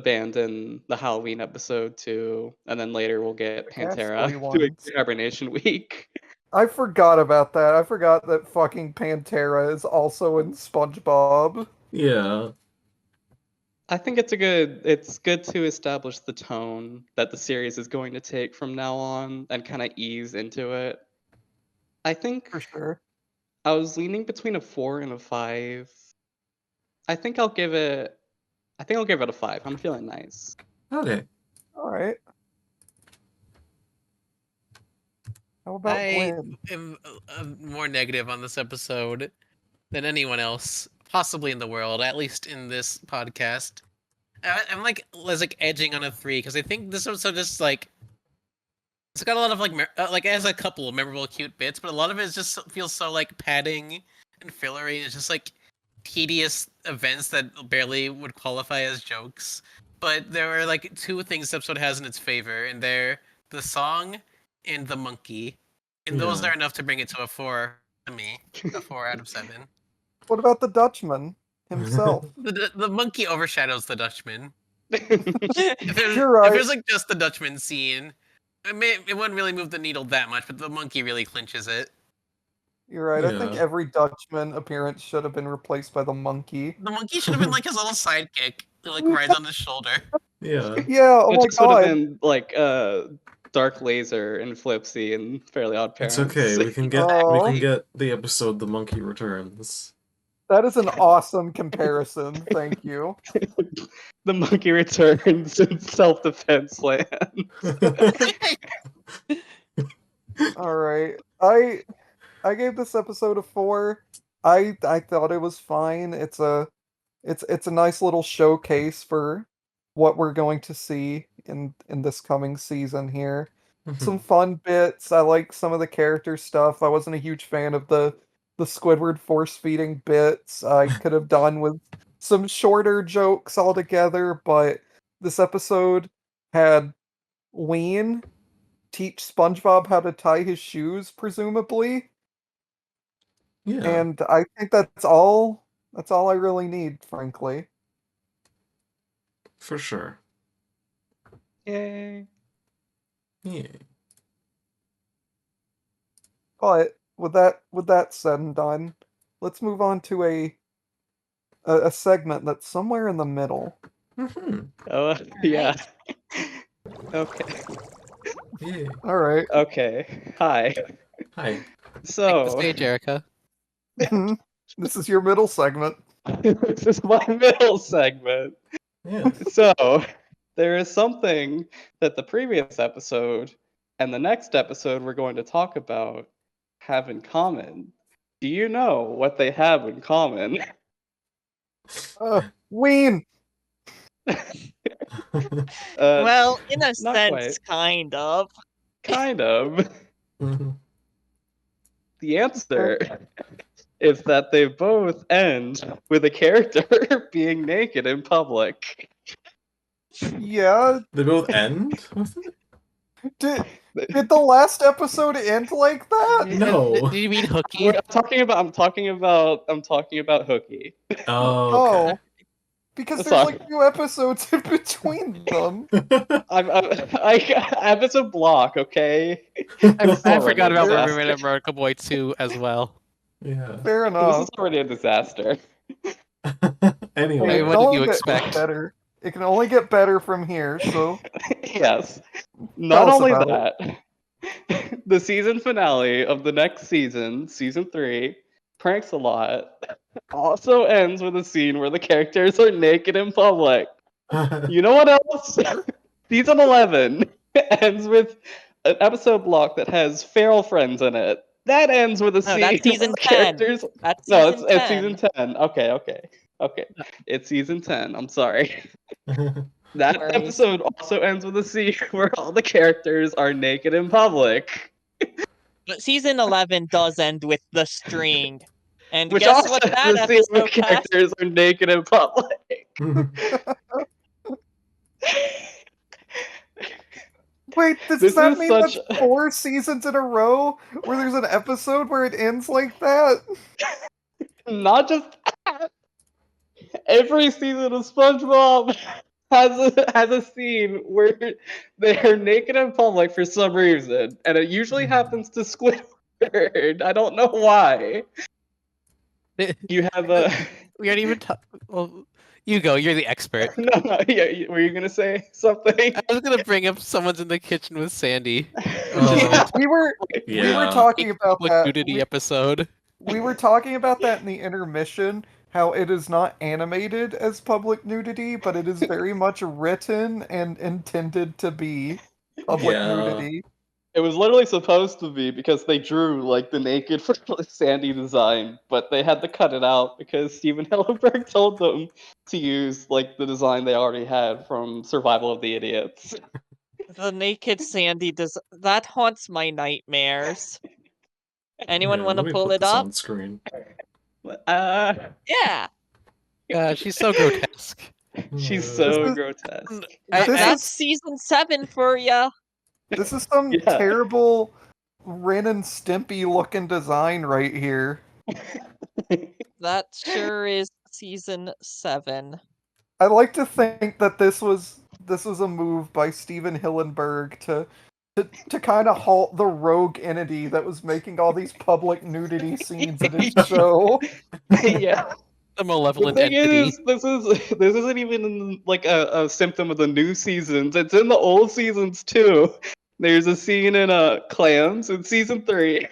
band in the Halloween episode too, and then later we'll get The Pantera Castaway doing ones. Hibernation Week. I forgot about that. I forgot that fucking Pantera is also in SpongeBob. Yeah. I think it's good to establish the tone that the series is going to take from now on and kind of ease into it. I think For sure. I was leaning between a 4 and a 5. I think I'll give it a 5. I'm feeling nice. Okay. Alright. How about I Gwen? am more negative on this episode than anyone else, possibly in the world, at least in this podcast. I'm like edging on a 3 because I think this episode just like it's got a lot of like it has a couple of memorable, cute bits, but a lot of it just feels so like padding and fillery. It's just like tedious events that barely would qualify as jokes. But there are like 2 things this episode has in its favor, and they're the song and the monkey, and those Yeah. are enough to bring it to a 4 to me, a 4 out of 7. What about the Dutchman himself? The monkey overshadows the Dutchman. You're right. If there's like just the Dutchman scene, it wouldn't really move the needle that much, but the monkey really clinches it. You're right. I think Yeah. every Dutchman appearance should have been replaced by the monkey. The monkey should have been like his little sidekick, who like rides on his shoulder. Yeah. Yeah, oh It my just would have god. been like Dark Laser and Flipsy and Fairly Odd Parents. It's okay. We can get Oh. the episode The Monkey Returns. That is an awesome comparison. Thank you. The monkey returns in self-defense land. All right. I gave this episode a 4. I thought it was fine. It's a nice little showcase for what we're going to see in this coming season here. Some fun bits. I like some of the character stuff. I wasn't a huge fan of the Squidward force feeding bits. I could have done with some shorter jokes altogether, but this episode had Lean teach SpongeBob how to tie his shoes, presumably. Yeah. And I think that's all I really need, frankly. For sure. Yay. Yeah. But with that said and done, let's move on to a segment that's somewhere in the middle. Mm-hmm. Oh, yeah. Okay. Yeah. All right. Okay. Hi. Hi. Take the So, stage, Erica. This is your middle segment. this is my middle segment. Yeah. So, there is something that the previous episode and the next episode we're going to talk about have in common. Do you know what they have in common? Ween. Well, in a not sense, kind of. Kind of. Mhm. The answer is that they both end with a character being naked in public. Yeah. They both end with it? Did the last episode end like that? No. Do you mean Hooky? I'm talking about Hooky. Oh, okay. Because there's Sorry. like 2 episodes in between them. I episode block, okay? I already forgot a about disaster. Mermaid and Miracle Boy 2 as well. Yeah. Fair This enough. is already a disaster. Anyway. It what can did only you get expect? Better. It can only get better from here, so Yes. Not us only about that, the season finale of the next season, season 3, Pranks a Lot, also ends with a scene where the characters are naked in public. You know what else? Season 11 ends with an episode block that has feral friends in it. That ends with a scene that's where season the 10. characters. That's No, season it's 10. season 10. Okay. It's season 10. I'm sorry. That Worries. episode also ends with a scene where all the characters are naked in public. But season 11 does end with the string. And Which guess also what has that the scene where episode cast? characters are naked in public. Wait, does This that is mean such that's 4 seasons in a row where there's an episode where it ends like that? not just that. Every season of SpongeBob has a scene where they're naked in public for some reason, and it usually happens to Squidward. I don't know why. You have a We aren't even well, you go, you're the expert. no, yeah. Were you gonna say something? I was gonna bring up someone's in the kitchen with Sandy. Yeah. We were Yeah. talking about Public that. nudity episode. We were talking about that in the intermission, how it is not animated as public nudity, but it is very much written and intended to be public Yeah. nudity. It was literally supposed to be because they drew like the naked Sandy design, but they had to cut it out because Steven Hillenburg told them to use like the design they already had from Survival of the Idiots. The naked Sandy that haunts my nightmares. Anyone Yeah, want to let me pull put it this up? on screen. Yeah. She's so grotesque. She's Uh, so is- grotesque. This That's is season 7 for ya. this is some Yeah. terrible Ren and Stimpy looking design right here. That sure is season 7. I like to think that this was a move by Steven Hillenburg to kind of halt the rogue entity that was making all these public nudity scenes in his show. Yeah. The The malevolent thing entity. is, this isn't even like a symptom of the new seasons. It's in the old seasons too. There's a scene in Clams in season 3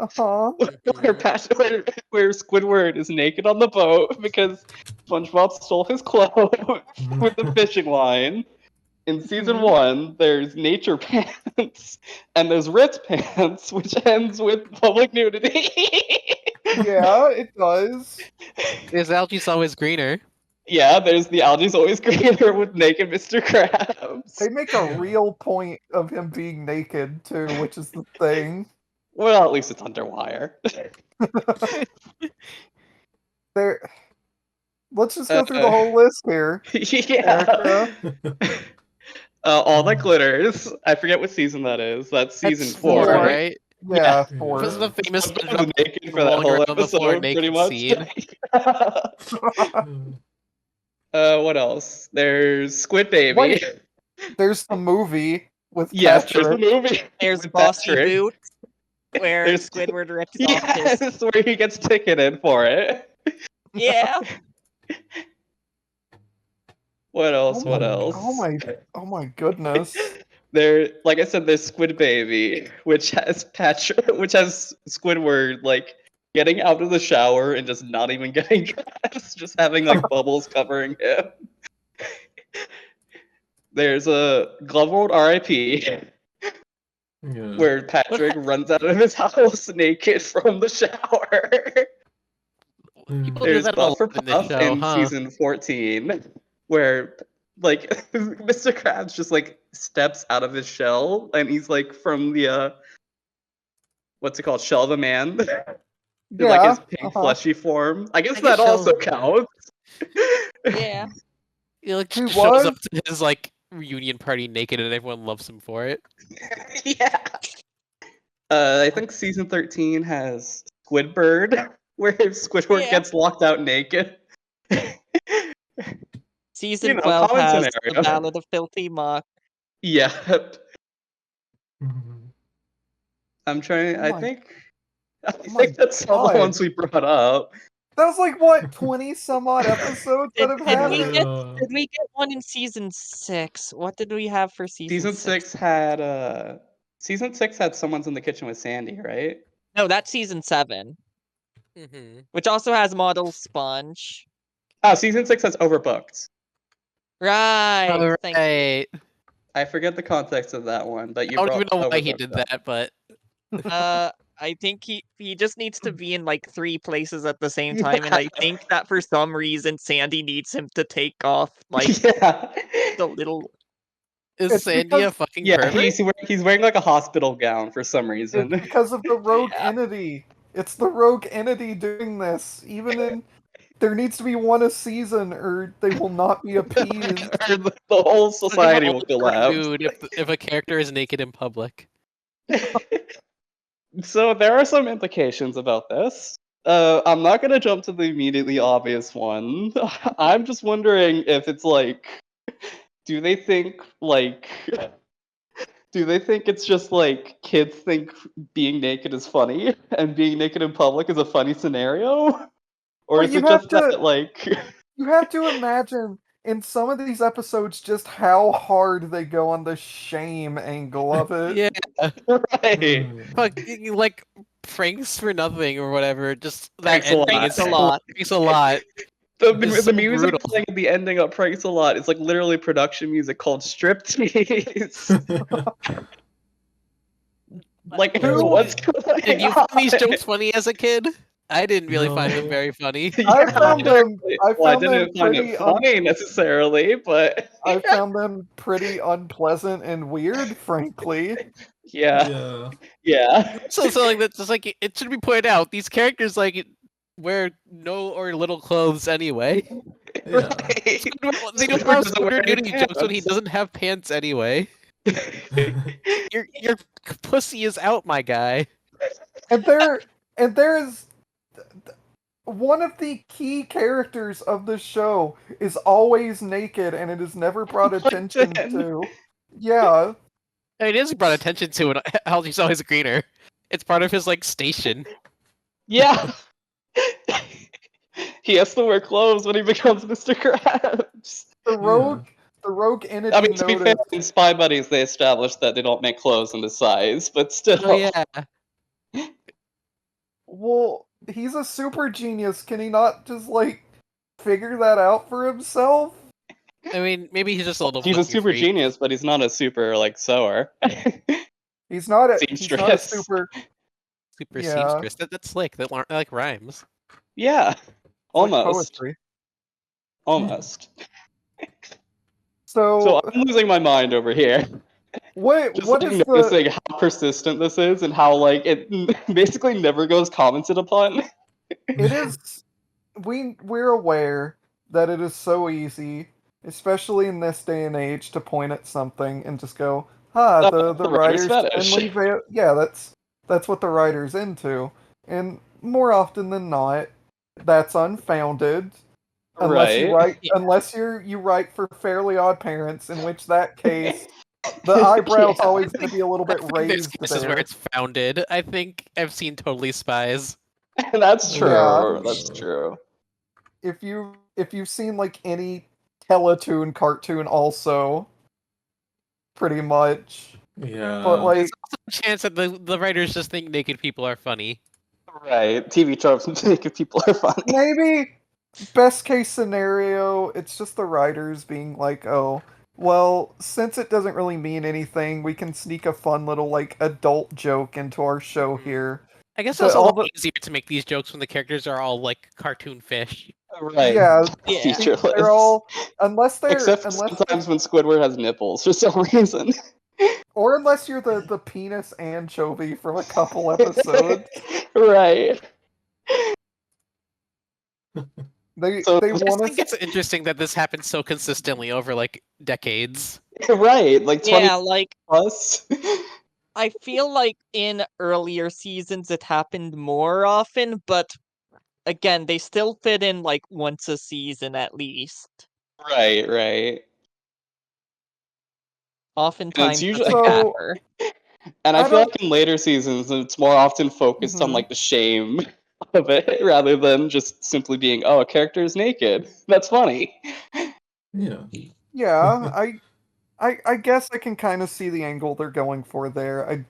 Uh-huh. where Squidward is naked on the boat because SpongeBob stole his clothes with the fishing line. In season 1, there's nature pants and there's Ritz pants, which ends with public nudity. Yeah, it does. His algae's always greener. Yeah, there's the algae's always greener with naked Mr. Krabs. They make a real point of him being naked too, which is the thing. Well, at least it's under wire. There. Let's just go through the whole list here. Yeah. Erica. All that glitters. I forget what season that is. That's season That's 4. Four, Four. right? Yeah, Yeah. four. This is the famous SpongeBob SpongeBob was naked for that longer whole on the floor episode, pretty naked much. scene. What else? There's Squid Baby. Wait. There's the movie with Yes, there's the Patrick. movie. There's with Bossy Patrick. Boots, where There's- Squidward rips off his. Yes, where he gets ticketed for it. Yeah. What else? Oh What my- else? Oh my goodness. There, like I said, there's Squid Baby, which has Squidward like getting out of the shower and just not even getting dressed, just having like bubbles covering him. There's a Glove World R.I.P. Yeah. where Patrick runs out of his house naked from the shower. People do There's that a Buff for lot in this Puff show, in huh? season 14, where like Mr. Krabs just like steps out of his shell and he's like from the what's it called? Shell of a Man. Yeah. Like his pink uh-huh. fleshy form. I guess I that guess also Shell- counts. Yeah. He like He just shows was- up to his like reunion party naked and everyone loves him for it. Yeah. I think season 13 has Squidbird, where Squidward Yeah. gets locked out naked. Season You know, 12 common has the scenario. Ballad of Filthy Mock. Yep. I'm trying. Oh I my- think my that's all the God. ones we brought up. That was like what, 20 some odd episodes that have Did had we it? get- Did we get one in season 6? What did we have for Season 6 had Someone's in the Kitchen with Sandy, right? No, that's season 7, Mm-hmm. which also has Model Sponge. Oh, season 6 has Overbooked. Right. All Thank right. I forget the context of that one, but I you don't brought even know why he Overbooked did up. that, but I think he just needs to be in like 3 places at the same time, and I think that for some reason Sandy needs him to take off like Yeah. the little. is It's Sandy a because- fucking Yeah, pervert? he's wearing like a hospital gown for some reason. It's because of the rogue Yeah. entity. It's the rogue entity doing this. Even in there needs to be one a season, or they will not be appeased. Or the whole society will Only for a collapse. nude if a character is naked in public. So there are some implications about this. I'm not gonna jump to the immediately obvious one. I'm just wondering if it's like, do they think like, do they think it's just like kids think being naked is funny and being naked in public is a funny scenario, or Well, is you it have just to- that like, You have to imagine in some of these episodes just how hard they go on the shame angle of it. Yeah, right? fuck, like pranks for nothing or whatever. Just that Pranks a ending lot. is Pranks a lot. Pranks a lot. The It's so music brutal. playing at the ending of Pranks a Lot is like literally production music called Striptease. Like, Who- what's going Did you on? find these jokes funny as a kid? I didn't really find them No. very funny. I found them. I Well, I found them didn't find pretty. it funny necessarily, but I found them pretty unpleasant and weird, frankly. yeah, Yeah. yeah. So like that's just like it should be pointed out. These characters like wear no or little clothes anyway. Yeah. They don't Squidward have doesn't wear Squidward any nudity jokes when he pants. doesn't have pants anyway. Your pussy is out, my guy. And there's one of the key characters of the show is always naked, and it is never brought attention Plankton. to. Yeah, I mean, it is brought attention to in How He's Always Greener. It's part of his like station. Yeah. He has to wear clothes when he becomes Mr. Krabs. the rogue entity I mean, to be fair, noticed. in Spy Buddies, they established that they don't make clothes in this size, but still. Oh yeah. Well, he's a super genius. Can he not just like figure that out for himself? I mean, maybe he's just a little. He's a flippy super freak. genius, but he's not a super like sewer. He's not a Seamstress. super. Super Yeah. seamstress. That's slick. That like rhymes. Yeah, It's like almost, poetry. almost. So, So I'm losing my mind over here. what Just what like, is the noticing how persistent this is and how like it basically never goes commented upon. it is we're aware that it is so easy, especially in this day and age, to point at something and just go, Oh, the writer's writers fetish." finally yeah, that's what the writer's into. And more often than not, that's unfounded. Unless you Right. write you write for Fairly Odd Parents, in which that case the eyebrow's Yeah. always gonna be a little bit I think there's raised cases there. where it's founded. I think I've seen Totally Spies. That's true. Yeah. That's true. If you've seen like any Teletoon cartoon also, pretty much. Yeah. But like There's also a chance that the writers just think naked people are funny. Right. TV tropes make people are funny. maybe best case scenario, it's just the writers being like, oh, well, since it doesn't really mean anything, we can sneak a fun little like adult joke into our show here. I guess So it's a all little easier to make these jokes when the characters are all like cartoon fish. Right. Yeah, Yeah. Featureless. they're all unless Except unless sometimes when Squidward has nipples for some reason. or unless you're the penis anchovy from a couple episodes. Right. They So- they I just want think us it's interesting that this happens so consistently over like decades. Right. Like 20 Yeah, like plus. I feel like in earlier seasons it happened more often, but again, they still fit in like once a season at least. Right, right. Oftentimes usually- it's So- better. And I I feel don't- like in later seasons it's more often focused on Mhm. like the shame of it rather than just simply being, oh, a character is naked. That's funny. Yeah. Yeah, I guess I can kind of see the angle they're going for there.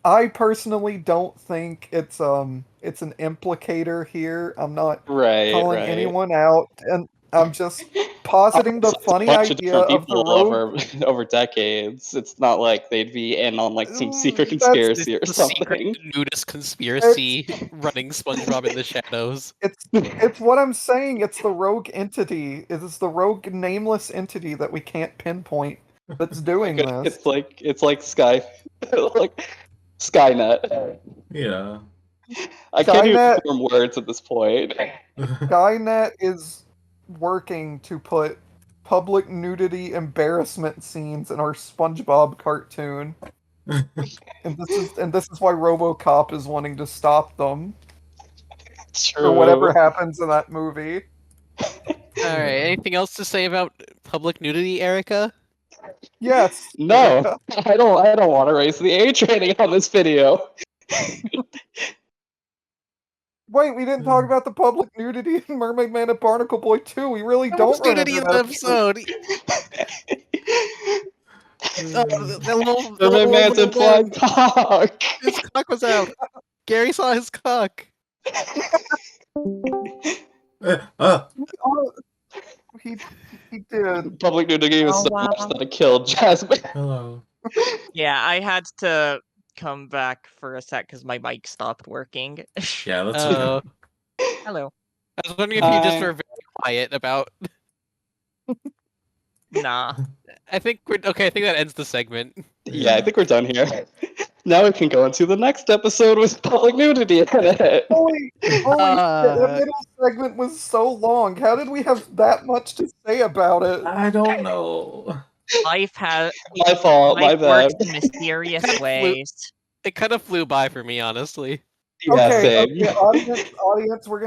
I personally don't think it's an implicator here. I'm not Right, calling right. anyone out, and I'm just positing the It's a funny bunch of idea different of the people rogue. over decades. It's not like they'd be in on like some secret That's- conspiracy or The secret something. nudist conspiracy running SpongeBob in the shadows. It's what I'm saying. It's the rogue entity. It's the rogue nameless entity that we can't pinpoint that's doing this. It's like Sky, like Skynet. Yeah. I can't even Skynet- form words at this point. Skynet is working to put public nudity embarrassment scenes in our SpongeBob cartoon, and this is why RoboCop is wanting to stop them True. for whatever happens in that movie. Alright, anything else to say about public nudity, Erica? Yes. No, Erica. I don't want to raise the age rating on this video. Wait, we didn't talk about the public nudity in Mermaid Man and Barnacle Boy 2. We really There don't was nudity in remember that that episode. The Mermaid Man's little man, implied cock. his cock was out. Gary saw his cock. Oh, he did. Public nudity was Oh, so wow. much that it killed Jasmine. Hello. Yeah, I had to come back for a sec because my mic stopped working. Yeah, that's Oh. okay. Hello. I was wondering if you just Hi. were very quiet about. Nah. I think we're okay. I think that ends the segment. Yeah, I think we're done here. Now we can go into the next episode with public nudity in it. Holy shit, Uh, that middle segment was so long. How did we have that much to say about it? I don't know. Life has My fault, my life bad. works in mysterious ways. It kind of flew by for me, honestly. Yeah, Okay, same. audience, we're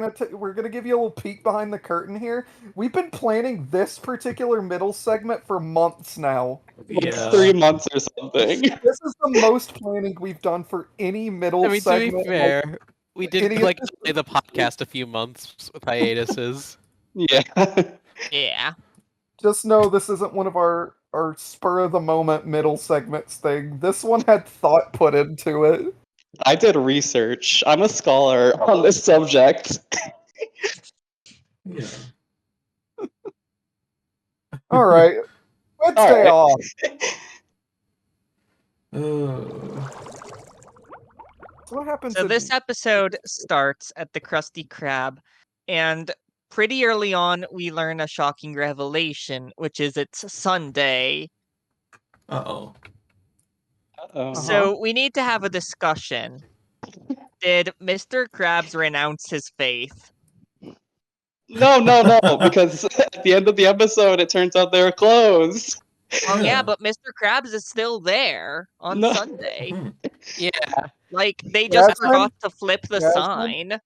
gonna give you a little peek behind the curtain here. We've been planning this particular middle segment for months now. Like Yeah. 3 months or something. This is the most planning we've done for any middle I mean, to segment. be fair, we did Idiot. like delay the podcast a few months with hiatuses. Yeah. Yeah. Just know this isn't one of our spur of the moment middle segments thing. This one had thought put into it. I did research. I'm a scholar on this subject. Yeah. All right, let's All stay right. off. So what happens? So in- this episode starts at the Krusty Krab, and pretty early on we learn a shocking revelation, which is it's Sunday. Uh-oh. Uh-oh. So we need to have a discussion. Did Mr. Krabs renounce his faith? No, because at the end of the episode, it turns out they were closed. Oh Yeah. yeah, but Mr. Krabs is still there on No. Sunday. Hmm. Yeah, Like they just Jasmine? forgot to flip the Jasmine? sign.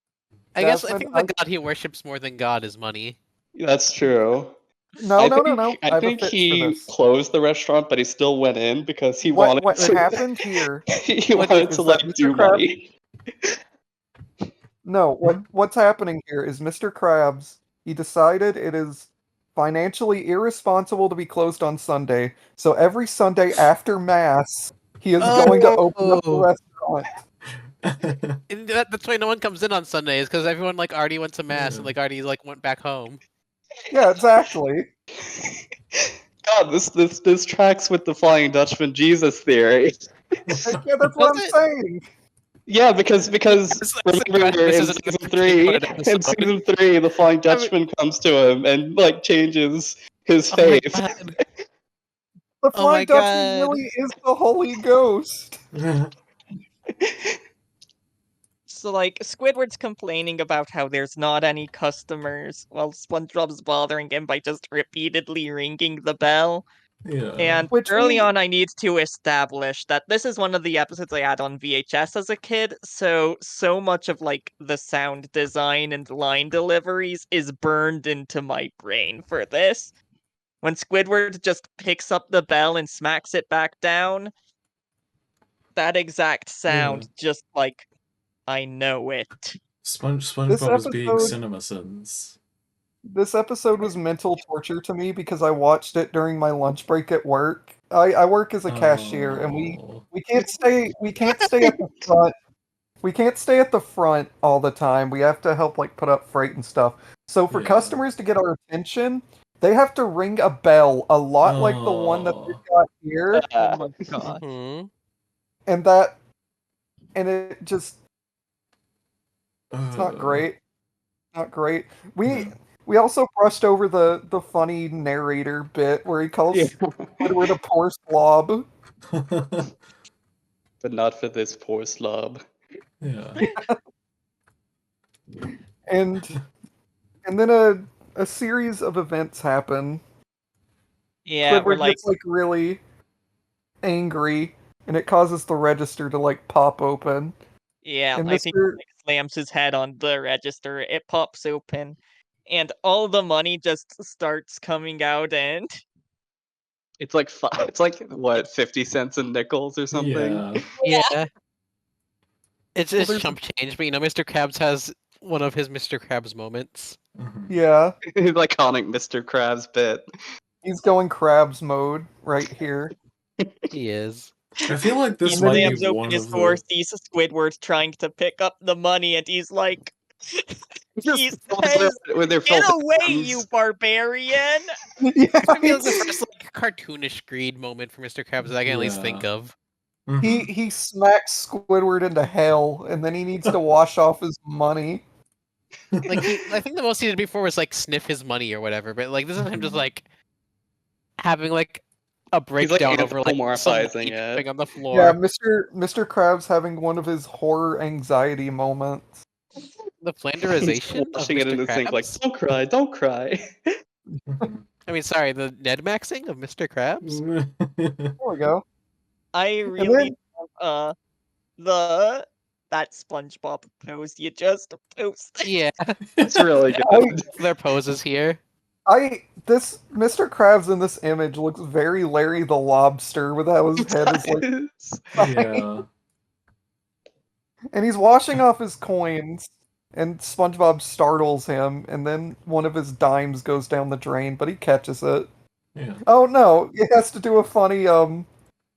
I guess I Jasmine, think the god he worships more than God is money. That's true. No. I have think a fix for he this. closed the restaurant, but he still went in because he What wanted to. happened here? He What wanted is to that like Mr. do Krabs- money. No, what's happening here is Mr. Krabs, he decided it is financially irresponsible to be closed on Sunday, so every Sunday after Mass, he is going to open up the Oh. restaurant. And that's why no one comes in on Sundays because everyone like already went to mass and like already like went back home. Yeah, exactly. God, this tracks with the Flying Dutchman Jesus theory. Yeah, that's what Does I'm it? saying. Yeah, because remember this in isn't a season three, fun episode. the Flying Dutchman comes to him and like changes his Oh my faith. God. The Oh my Flying Dutchman God. really is the Holy Ghost. So like Squidward's complaining about how there's not any customers while SpongeBob's bothering him by just repeatedly ringing the bell. Yeah. And Which early means- on I need to establish that this is one of the episodes I had on VHS as a kid, so much of like the sound design and line deliveries is burned into my brain for this. When Squidward just picks up the bell and smacks it back down, that exact sound just like I know it. SpongeBob was being episode- cinema sins. This episode was mental torture to me because I watched it during my lunch break at work. I work as a cashier, and we can't stay at the front. We can't stay at the front all the time. We have to help like put up freight and stuff. So for Yeah. customers to get our attention, they have to ring a bell a lot like the one that we've got here, Oh my god. Mhm. and it just it's not great. Not great. We also brushed over the funny narrator bit where he calls Yeah. Squidward a poor slob. But not for this poor slob. Yeah. and then a series of events happen. Yeah, we're Squidward like, gets like really angry, and it causes the register to like pop open. yeah, And I think he Mr. like, slams his head on the register. It pops open, and all the money just starts coming out, and It's like it's like what, 50 cents and nickels or something. Yeah. Yeah. It's Well, just there's- chump change, but Mr. Krabs has one of his Mr. Krabs moments. Mhm. Yeah, Like iconic Mr. Krabs bit. he's going Krabs mode right here. He is. I feel like he this might be slams open one his of door, the. sees Squidward trying to pick up the money, and he's like, he Just says, with their "Get filthy away, hands. you barbarian!" Yeah, I feel like the first like cartoonish greed moment for Mr. Krabs that I can at least think Yeah. of. Mhm. he smacks Squidward into hell, and then he needs to wash off his money. Like I think the most he did before was like sniff his money or whatever, but like this is him just like having like a He's like breakdown over like some anthropomorphizing money it. dripping on the Yeah, floor. Mr. Krabs having one of his horror anxiety moments. The He's flanderization of flushing it in Mr. the sink like, Krabs. don't cry, don't cry. Mhm. I mean, sorry, the Ned Maxing of Mr. Krabs. There we go. I And really then love that SpongeBob pose you just posted. Yeah, It's really good. their poses here. this Mr. Krabs in this image looks very Larry the Lobster with how his head is like, Yeah. and he's washing off his coins, and SpongeBob startles him, and then one of his dimes goes down the drain, but he catches it. Yeah. Oh no, it has to do a funny wink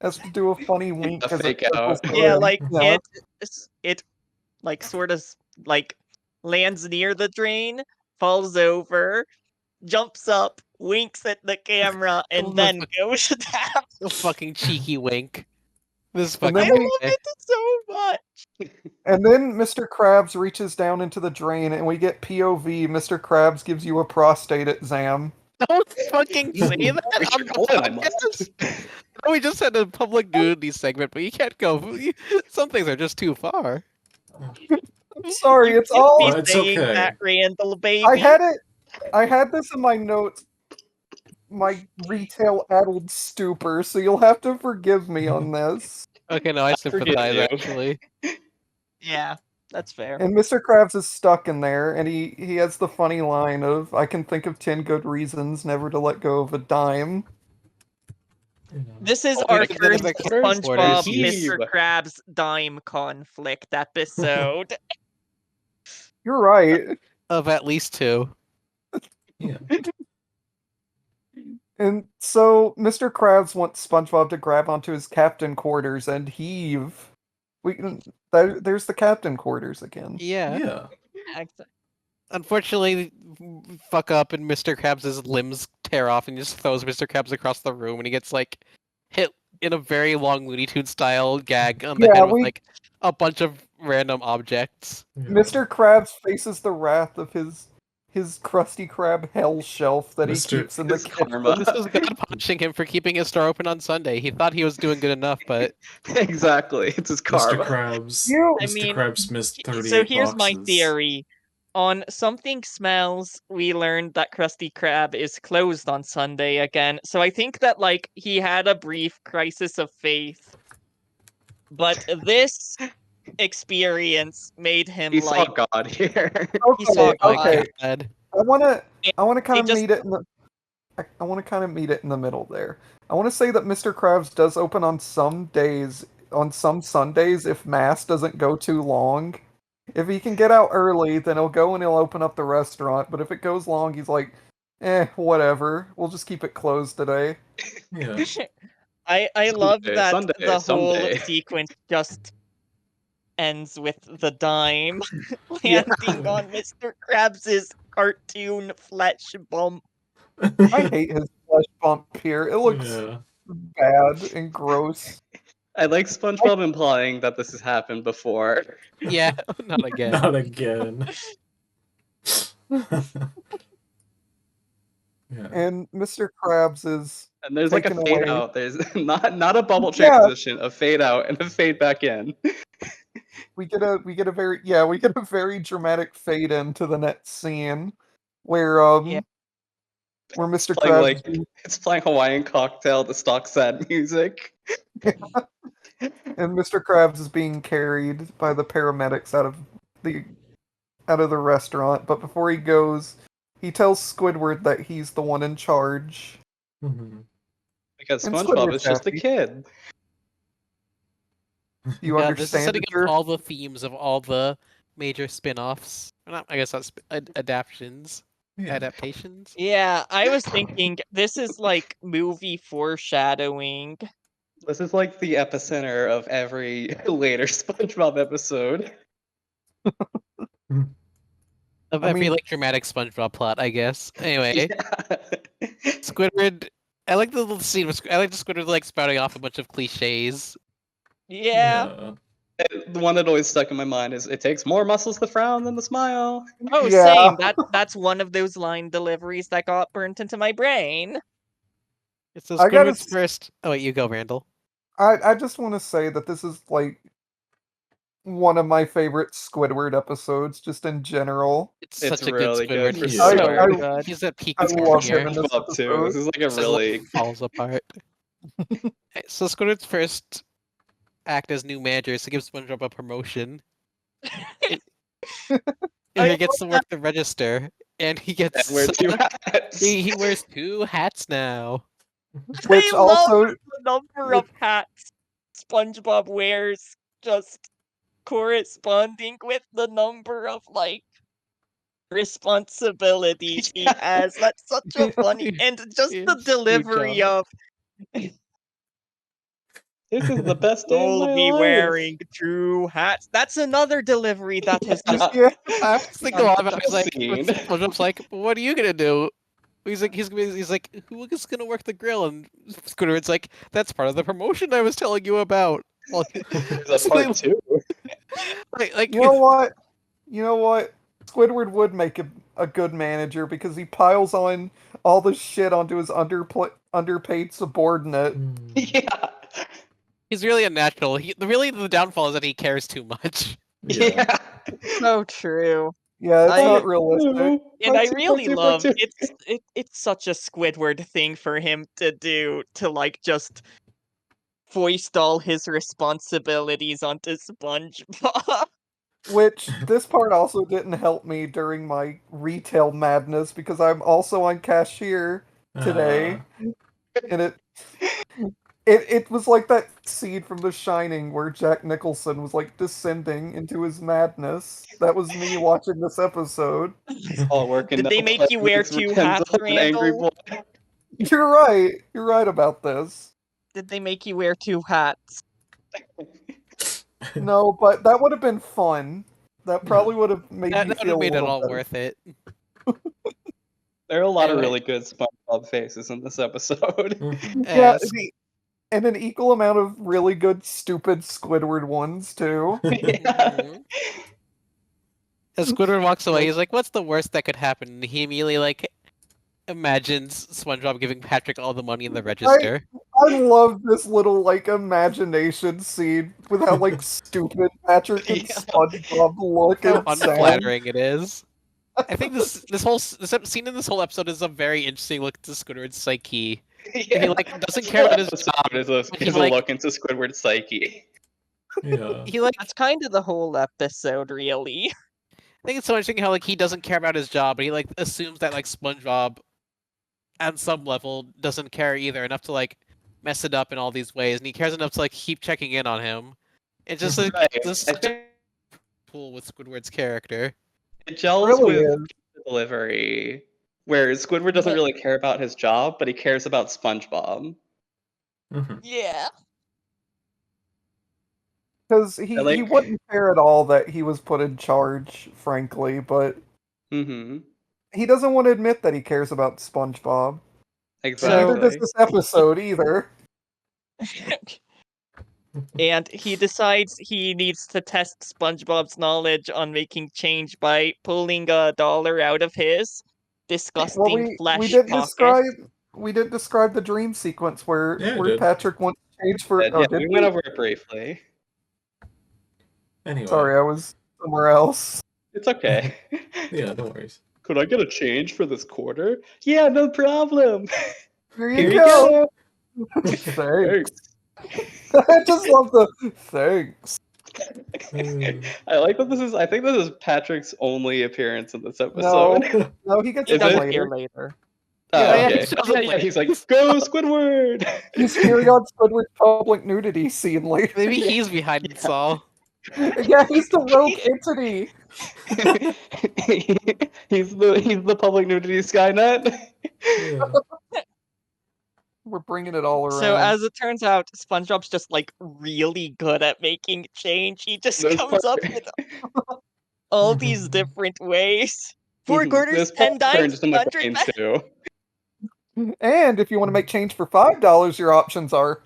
A as fake it circles out. to Yeah, him. like Yeah. it like sort of like lands near the drain, falls over, jumps up, winks at the camera, and The then fuck- goes down. A fucking cheeky wink. This And fucking I then love guy. it so much. And then Mr. Krabs reaches down into the drain, and we get POV. Mr. Krabs gives you a prostate at Zam. Don't fucking say that We on should the call it, I podcast. must. We just had a public nudity segment, but you can't go. Some things are just too far. I'm sorry, You it's can't all. be Well, it's saying okay. that, Randall, baby. I had this in my notes, my retail addled stupor, so you'll have to forgive me on this. Okay, no, I forgive sympathize you. actually. Yeah, that's fair. And Mr. Krabs is stuck in there, and he has the funny line of, "I can think of 10 good reasons never to let go of a dime." This is Oh, our like a first bit of a SpongeBob heave. Mr. Krabs dime conflict episode. You're right. Of at least two. Yeah. And so Mr. Krabs wants SpongeBob to grab onto his captain quarters and heave. There's the captain quarters again. Yeah. Yeah. Unfortunately, fuck up and Mr. Krabs' limbs tear off and just throws Mr. Krabs across the room and he gets like hit in a very long Looney Tunes style gag on the Yeah, head with like a bunch of random objects. Yeah. Mr. Krabs faces the wrath of his Krusty Krab hell shelf that he Mr. keeps in the his kitchen. karma. This is God punishing him for keeping his store open on Sunday. He thought he was doing good enough, but Exactly. It's his Mr. karma. Krabs. You- I Mr. mean, Krabs missed 38 So here's my boxes. theory. On Something Smells, we learned that Krusty Krab is closed on Sunday again. So I think that like he had a brief crisis of faith. But this experience made him He saw like God here. he saw Okay, God. okay. God. I wanna kind of just- meet it in the I want to kind of meet it in the middle there. I want to say that Mr. Krabs does open on some days, on some Sundays, if Mass doesn't go too long. If he can get out early, then he'll go and he'll open up the restaurant. But if it goes long, he's like, whatever. We'll just keep it closed today. Yeah. I love Someday, that someday, the whole someday. sequence just ends with the dime landing on Mr. Krabs' cartoon flesh bump. I hate his flesh bump here. It looks Yeah. bad and gross. I like SpongeBob implying that this has happened before. Yeah, not again. Not again. Yeah. And Mr. Krabs is And there's like a Taken fade away. out. There's not a bubble Yeah. transition, a fade out and a fade back in. we get a very dramatic fade into the next scene where Yeah. where Mr. Playing Krabs it's playing Hawaiian Cocktail, the stock sad music. and Mr. Krabs is being carried by the paramedics out of the restaurant, but before he goes, he tells Squidward that he's the one in charge. Mhm. Because And SpongeBob Squidward's is just a happy. kid. You Yeah, this is understand setting it, up Drew? all the themes of all the major spin-offs. Or not, I guess that's adaptations. Yeah. Adaptations. Yeah, I was thinking this is like movie foreshadowing. This is like the epicenter of every later SpongeBob episode. Of I every mean- like dramatic SpongeBob plot, I guess. Anyway, Yeah. Squidward. I like the little scene with I like the Squidward like spouting off a bunch of cliches. Yeah. The one that always stuck in my mind is it takes more muscles to frown than to smile. Oh, Yeah. same. That's one of those line deliveries that got burnt into my brain. It's so I gotta Squidward's s- first. Oh wait, you go, Randall. I just want to say that this is like one of my favorite Squidward episodes, just in general. It's It's such a really good good Squidward. for He's I- so I- good. He's at peak I love him here. in this SpongeBob too. This episode. is like a His really life falls apart. So Squidward's first act as new manager is to give SpongeBob a promotion. And he gets to work the register, and he gets and wear two hats. he wears 2 hats now. Which I love also, the number of hats SpongeBob wears, just corresponding with the number of like responsibilities he Yeah. has. That's such a funny and just the It's good delivery job. of This is the best day of "You'll my be life. wearing 2 hats." That's another delivery that has just yeah, I was thinking a lot about it. He's like, Scene. SpongeBob's like, what are you gonna do? He's like, who is gonna work the grill? And Squidward's like, that's part of the promotion I was telling you about. Well, There's a part two. like you know what? Squidward would make a good manager because he piles on all the shit onto his underpaid subordinate. Yeah. he's really unnatural. Really the downfall is that he cares too much. Yeah. so true. Yeah, it's I- not realistic. And I Part two, really part two, love part two. it's such a Squidward thing for him to do, to like just foist all his responsibilities onto SpongeBob. Which this part also didn't help me during my retail madness because I'm also on cashier today, and it was like that scene from The Shining where Jack Nicholson was like descending into his madness. That was me watching this episode. It's all working. Did they no make play you wear with 2 Rapunzel hats, and Angry Randall? Boy. You're right. You're right about this. Did they make you wear 2 hats? No, but that would have been fun. That probably would have made That me would feel have made a it little all better. worth it. There are a lot of Anyway. really good SpongeBob faces in this episode. Yeah, As- and an equal amount of really good, stupid Squidward ones too. Yeah. Mhm. As Squidward walks away, he's like, "What's the worst that could happen?" And he immediately like imagines SpongeBob giving Patrick all the money in the register. I love this little like imagination scene with how like stupid Patrick and Yeah. SpongeBob look How and sound. unflattering it is. I think this scene in this whole episode is a very interesting look to Squidward's psyche. Yeah. He like doesn't care about his This job. episode but is he's a like- look into Squidward's psyche. Yeah. He like That's kind of the whole episode, really. I think it's so interesting how like he doesn't care about his job, but he like assumes that like SpongeBob, at some level, doesn't care either enough to like mess it up in all these ways, and he cares enough to like keep checking in on him. It's just like Right. this I is think cool with Squidward's character. it gels Really with is. the delivery, where Squidward doesn't But- really care about his job, but he cares about SpongeBob. Mhm. Yeah. Because he I like- wouldn't care at all that he was put in charge, frankly, but Mm-hmm. he doesn't want to admit that he cares about SpongeBob. Neither does Exactly. this episode either. And he decides he needs to test SpongeBob's knowledge on making change by pulling $1 out of his disgusting Well, flesh we did pocket. describe the dream sequence where Yeah, we did. Patrick wants to change for. Yeah, Oh, did we went over it briefly. Anyway. Sorry, I was somewhere else. It's okay. Yeah, no worries. Could I get a change for this quarter? Yeah, no problem. Here Here you you go. go. Thanks. I just love the thanks. I like that I think this is Patrick's only appearance in this No, episode. no, he gets He Is does it? appear later. later. Oh, Yeah, he okay. shows up Yeah, yeah, later. he's like, go Squidward! He's hearing on Squidward's public nudity scene later. Maybe he's behind it all. Yeah, he's the rogue entity. he's the public nudity Skynet. Yeah. We're bringing it all around. So as it turns out, SpongeBob's just like really good at making change. He just This comes up part- with all these different ways. 4 Mhm. quarters, This 10 part dimes, turns into 100 brains too. And if you want to make change for $5, your options are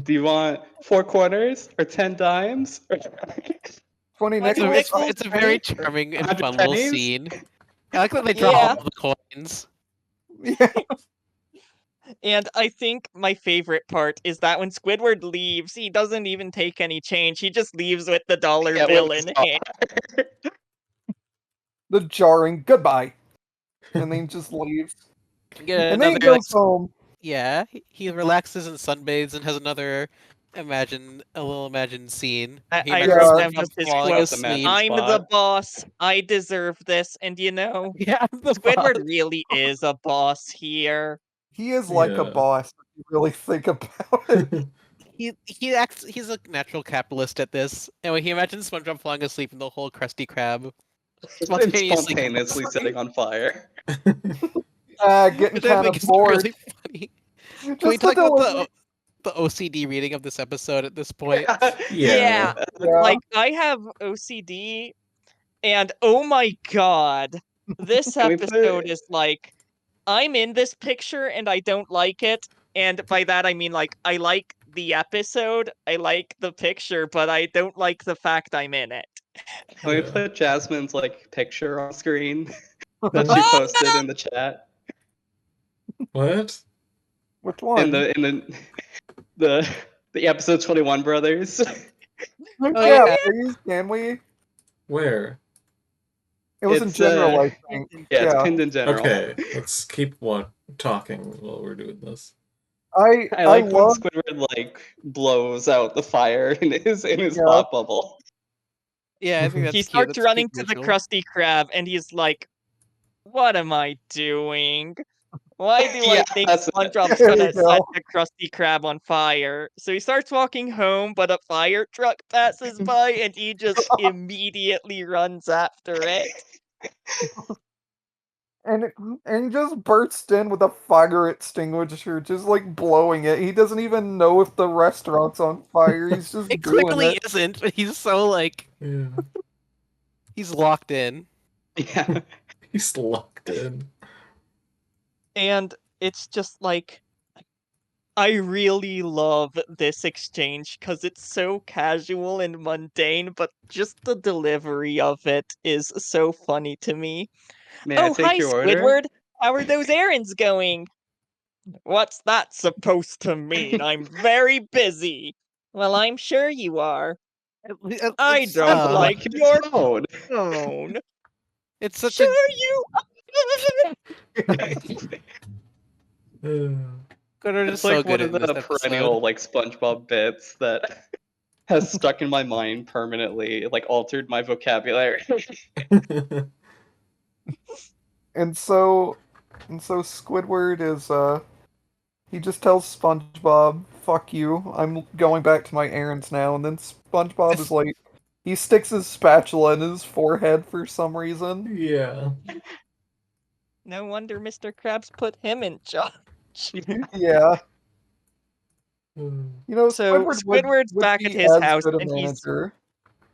Do you want 4 quarters or 10 dimes? 20 Like nickels. It's a very charming and 100 fun little pennies? scene. I like that they draw Yeah. all the coins. Yeah. And I think my favorite part is that when Squidward leaves, he doesn't even take any change. He just leaves with the dollar Yeah, bill with in the hand. The jarring goodbye. And then he just leaves. Get And then he another, goes home. yeah, he relaxes and sunbathes and has another a little imagined scene. He I imagines wrote Yeah. down SpongeBob his falling quote. asleep. Imagine- I'm the spot. boss. I deserve this. And you know, Yeah, I'm the Squidward boss. really is a boss here. He is like a Yeah. boss if you really think about it. He's a natural capitalist at this. And when he imagines SpongeBob falling asleep in the whole Krusty Krab, Spontaneously setting on fire. Getting which I kind think of is bored. really funny. Can we Just the talk about delivery. the OCD reading of this episode at this point? Yeah. Yeah. Like, I have OCD, and oh my god, this Can we put- episode is like, I'm in this picture and I don't like it. And by that I mean, like, I like the episode, I like the picture, but I don't like the fact I'm in it. Can we Yeah. put Jasmine's like picture on screen that she posted in the chat? What? Which one? In the episode 21 brothers. yeah, yeah. please, can we? Where? It was in It's, general, uh, I think. Yeah, it's Yeah. pinned in general. Okay, let's keep talking while we're doing this. I I like when love Squidward like blows out the fire in his Yeah. thought bubble. Yeah, I think that's He cute. starts That's a running cute to the visual. Krusty Krab and he's like, what am I doing? Why do Yeah, I think that's it. SpongeBob's There gonna you set go. the Krusty Krab on fire? So he starts walking home, but a fire truck passes by and he just immediately runs after it. and just burst in with a fire extinguisher, just like blowing it. He doesn't even know if the restaurant's on fire. He's just It doing clearly it. isn't, but he's so like Yeah. he's locked in. Yeah. He's locked in. And it's just like, I really love this exchange because it's so casual and mundane, but just the delivery of it is so funny to me. May I Oh, take hi, your order? Squidward. How are those errands going? What's that supposed to mean? I'm very busy. Well, I'm sure you are. I It's, don't like his your phone. phone. It's such Sure a you Squidward is It's so like good one of in the this episode. perennial like SpongeBob bits that has stuck in my mind permanently. It, like altered my vocabulary. And so Squidward is he just tells SpongeBob, "Fuck you. I'm going back to my errands now." And then SpongeBob is like, he sticks his spatula in his forehead for some reason. Yeah. No wonder Mr. Krabs put him in charge. Yeah. Mm. You know, So, Squidward's would back be at his as house, good a and he's- manager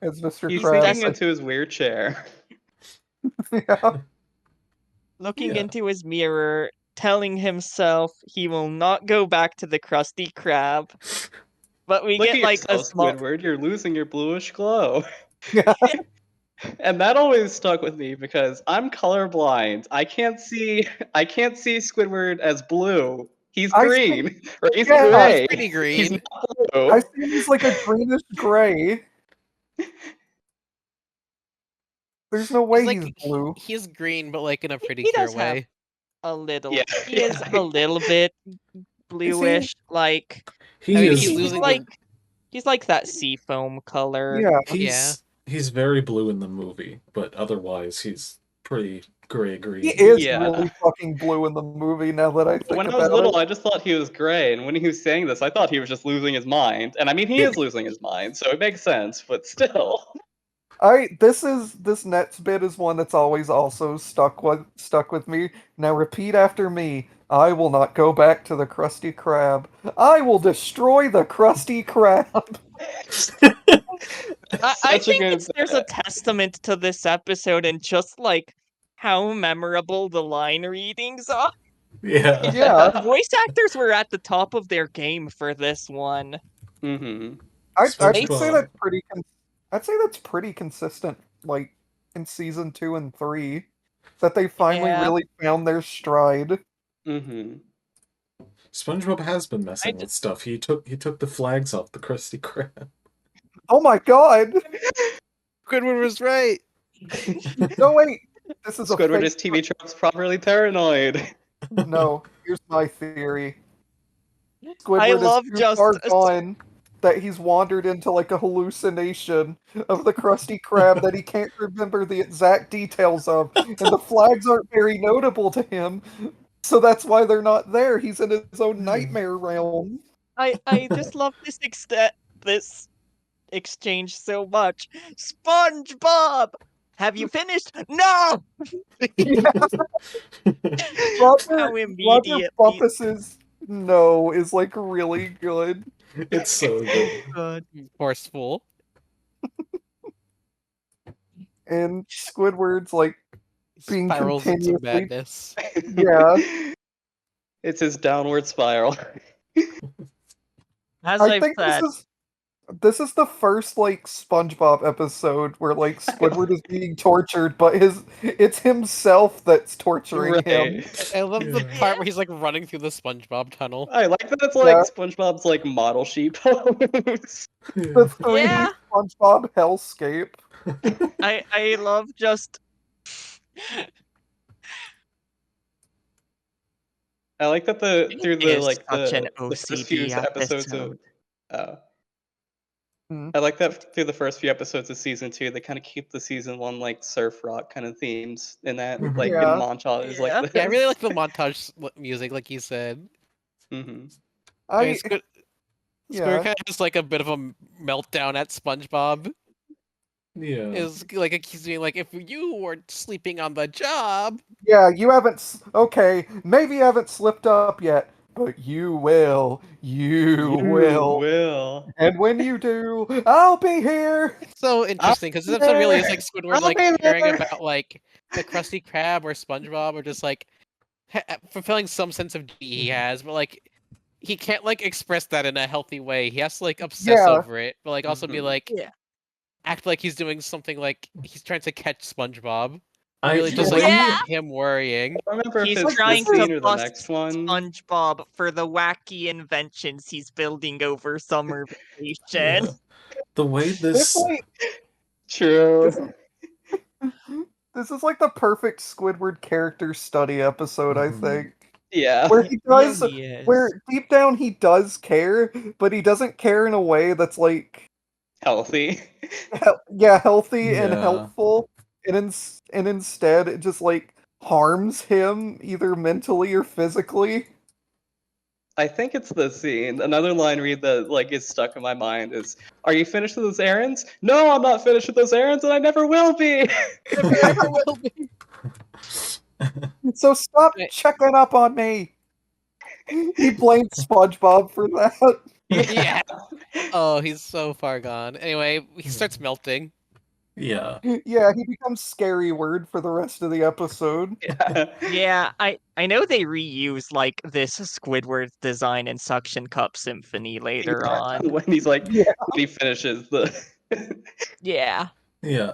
as Mr. He's Krabs. sinking into his weird chair. Yeah. Looking Yeah. into his mirror, telling himself he will not go back to the Krusty Krab. But we Look get at like a yourself, small. Squidward. You're losing your bluish glow. Yeah. And that always stuck with me because I'm colorblind. I can't see Squidward as blue. He's I green. Or he's yeah, gray. Pretty He's green. not blue. I see he's like a greenish gray. There's no way He's he's blue. He's green, but like in a pretty He clear does have way. a little. Yeah, He is a little bit bluish, like He I mean, is. he's he's losing like the. he's like that seafoam color. Yeah. He's very blue in the movie, but otherwise he's pretty gray He green. is Yeah. really fucking blue in the movie now that I think When I about was little, it. I just thought he was gray, and when he was saying this, I thought he was just losing his mind. And I mean, he is losing his mind, so it makes sense. But still, This next bit is one that's always also stuck with me. Now repeat after me. I will not go back to the Krusty Krab. I will destroy the Krusty Krab. I such a think good. there's a testament to this episode and just like how memorable the line readings are. Yeah. Yeah. The voice actors were at the top of their game for this one. Mm-hmm. I'd say SpongeBob. that's I'd say that's pretty consistent, like in season 2 and 3, that they finally Yeah. really found their stride. Mm-hmm. SpongeBob has been messing with stuff. He took the flags off the Krusty Krab. Oh my god! Squidward was right. No wait, this is a Squidward fake. is TV tropes properly paranoid. No, here's my theory. I Squidward love is too just far gone that he's wandered into like a hallucination of the Krusty Krab that he can't remember the exact details of, and the flags aren't very notable to him, so that's why they're not there. He's in his own nightmare realm. I just love this exchange so much. SpongeBob, have you finished? No. Roger, How Roger immediately Bumpus's no is like really good. It's so good. good. Forceful. And Squidward's like being Spirals into continuously madness. yeah. It's his downward spiral. As I I've think said, this is the first like SpongeBob episode where like Squidward is being tortured, but it's himself that's torturing him. Right. I love the Yeah. part where he's like running through the SpongeBob tunnel. I like that it's Yeah. like SpongeBob's like model sheep pose. The 3D Yeah. SpongeBob hellscape. I love just I like that through the is like such an the first few OCD episodes of episode. I like that through the first few episodes of season 2, they kind of keep the season 1 like surf rock kind of themes in that Mhm. like Yeah. in montages Yeah. like this. Yeah, I really like the montage music, like you said. Mm-hmm. I mean, Squidward Squidward kind of has like a bit of a meltdown at SpongeBob. Yeah. Is like accusing, like, if you were sleeping on the job. Yeah, you haven't. Okay, maybe you haven't slipped up yet, but you will. You will. And when you do, I'll be here. It's so interesting because this episode really is like Squidward I'll like be caring there. about like the Krusty Krab or SpongeBob or just like fulfilling some sense of duty he has, but like he can't like express that in a healthy way. He has to like obsess Yeah. over it, but like also be Mhm. like Yeah. act like he's doing something like he's trying to catch SpongeBob. I Really just like Yeah. him worrying. I don't remember He's if it's trying this to scene or the bust next one. SpongeBob for the wacky inventions he's building over summer vacation. Yeah. The way This this like True. this is like the perfect Squidward character study episode, I Mhm. think. Yeah. Where he does, he is. where deep down he does care, but he doesn't care in a way that's like, Healthy. healthy and Yeah. helpful, and instead it just like harms him either mentally or physically. I think it's the scene. Another line read that like is stuck in my mind is, "Are you finished with those errands?" No, I'm not finished with those errands, and I never will be. Never will be. So stop Right. checking up on me. He blames SpongeBob for that. Yeah. Oh, he's so far gone. Anyway, he starts melting. Yeah. Yeah, he becomes scary word for the rest of the episode. Yeah. Yeah, I know they reuse like this Squidward design in Suction Cup Symphony later Yeah, on. when he's like Yeah. when he finishes the Yeah. Yeah.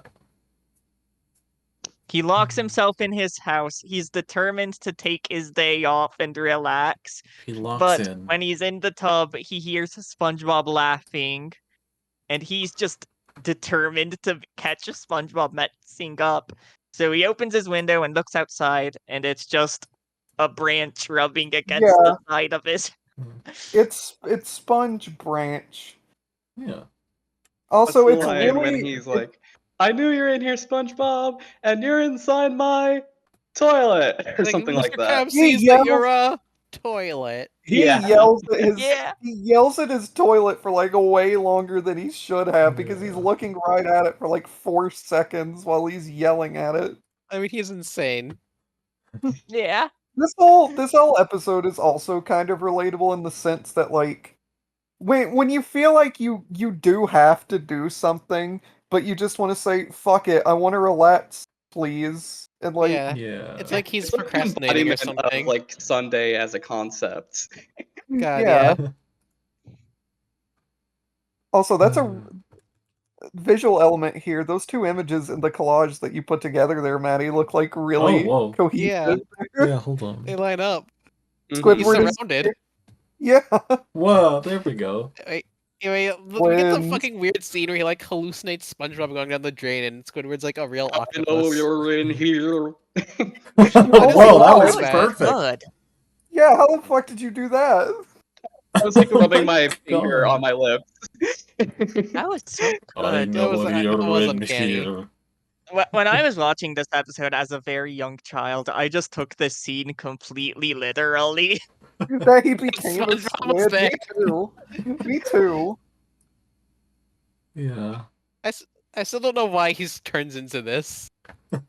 He locks himself in his house. He's determined to take his day off and relax. He locks But in. when he's in the tub, he hears SpongeBob laughing. And he's just determined to catch a SpongeBob messing up. So he opens his window and looks outside, and it's just a branch rubbing against the side of his. It's Sponge Branch. Yeah. Also, What's it's the line when really he's like, "I knew you're in here, SpongeBob, and you're inside my toilet," or something Mr. like that. Krabs He sees that yells- you're a toilet. he Yeah. yells at his Yeah. he yells at his toilet for like way longer than he should have because he's Yeah. looking right at it for like 4 seconds while he's yelling at it. I mean, he's insane. Yeah. This whole episode is also kind of relatable in the sense that like when you feel like you do have to do something, but you just want to say fuck it, I want to relax, please, and like Yeah. Yeah. It's like he's It's like the procrastinating or embodiment something. of like Sunday as a concept. God, yeah. yeah. Also, that's a visual element here. Those two images in the collage that you put together there, Maddie, look like really whoa. cohesive. Yeah, hold on. They line up. He's Squidward is surrounded. yeah. Whoa, there we go. Anyway, we get the Twins. fucking weird scene where he like hallucinates SpongeBob going down the drain, and Squidward's like a real I know octopus. you're in here. Whoa, that wow, was that was perfect. Good. Yeah, how the fuck did you do that? I was like Oh rubbing my my finger God. on my lips. That was so I good. know was- that you're was in uncanny. here. When I was watching this episode as a very young child, I just took this scene completely literally. That he became a SpongeBob was squid. Me there. too. Me too. Yeah. I still don't know why he turns into this.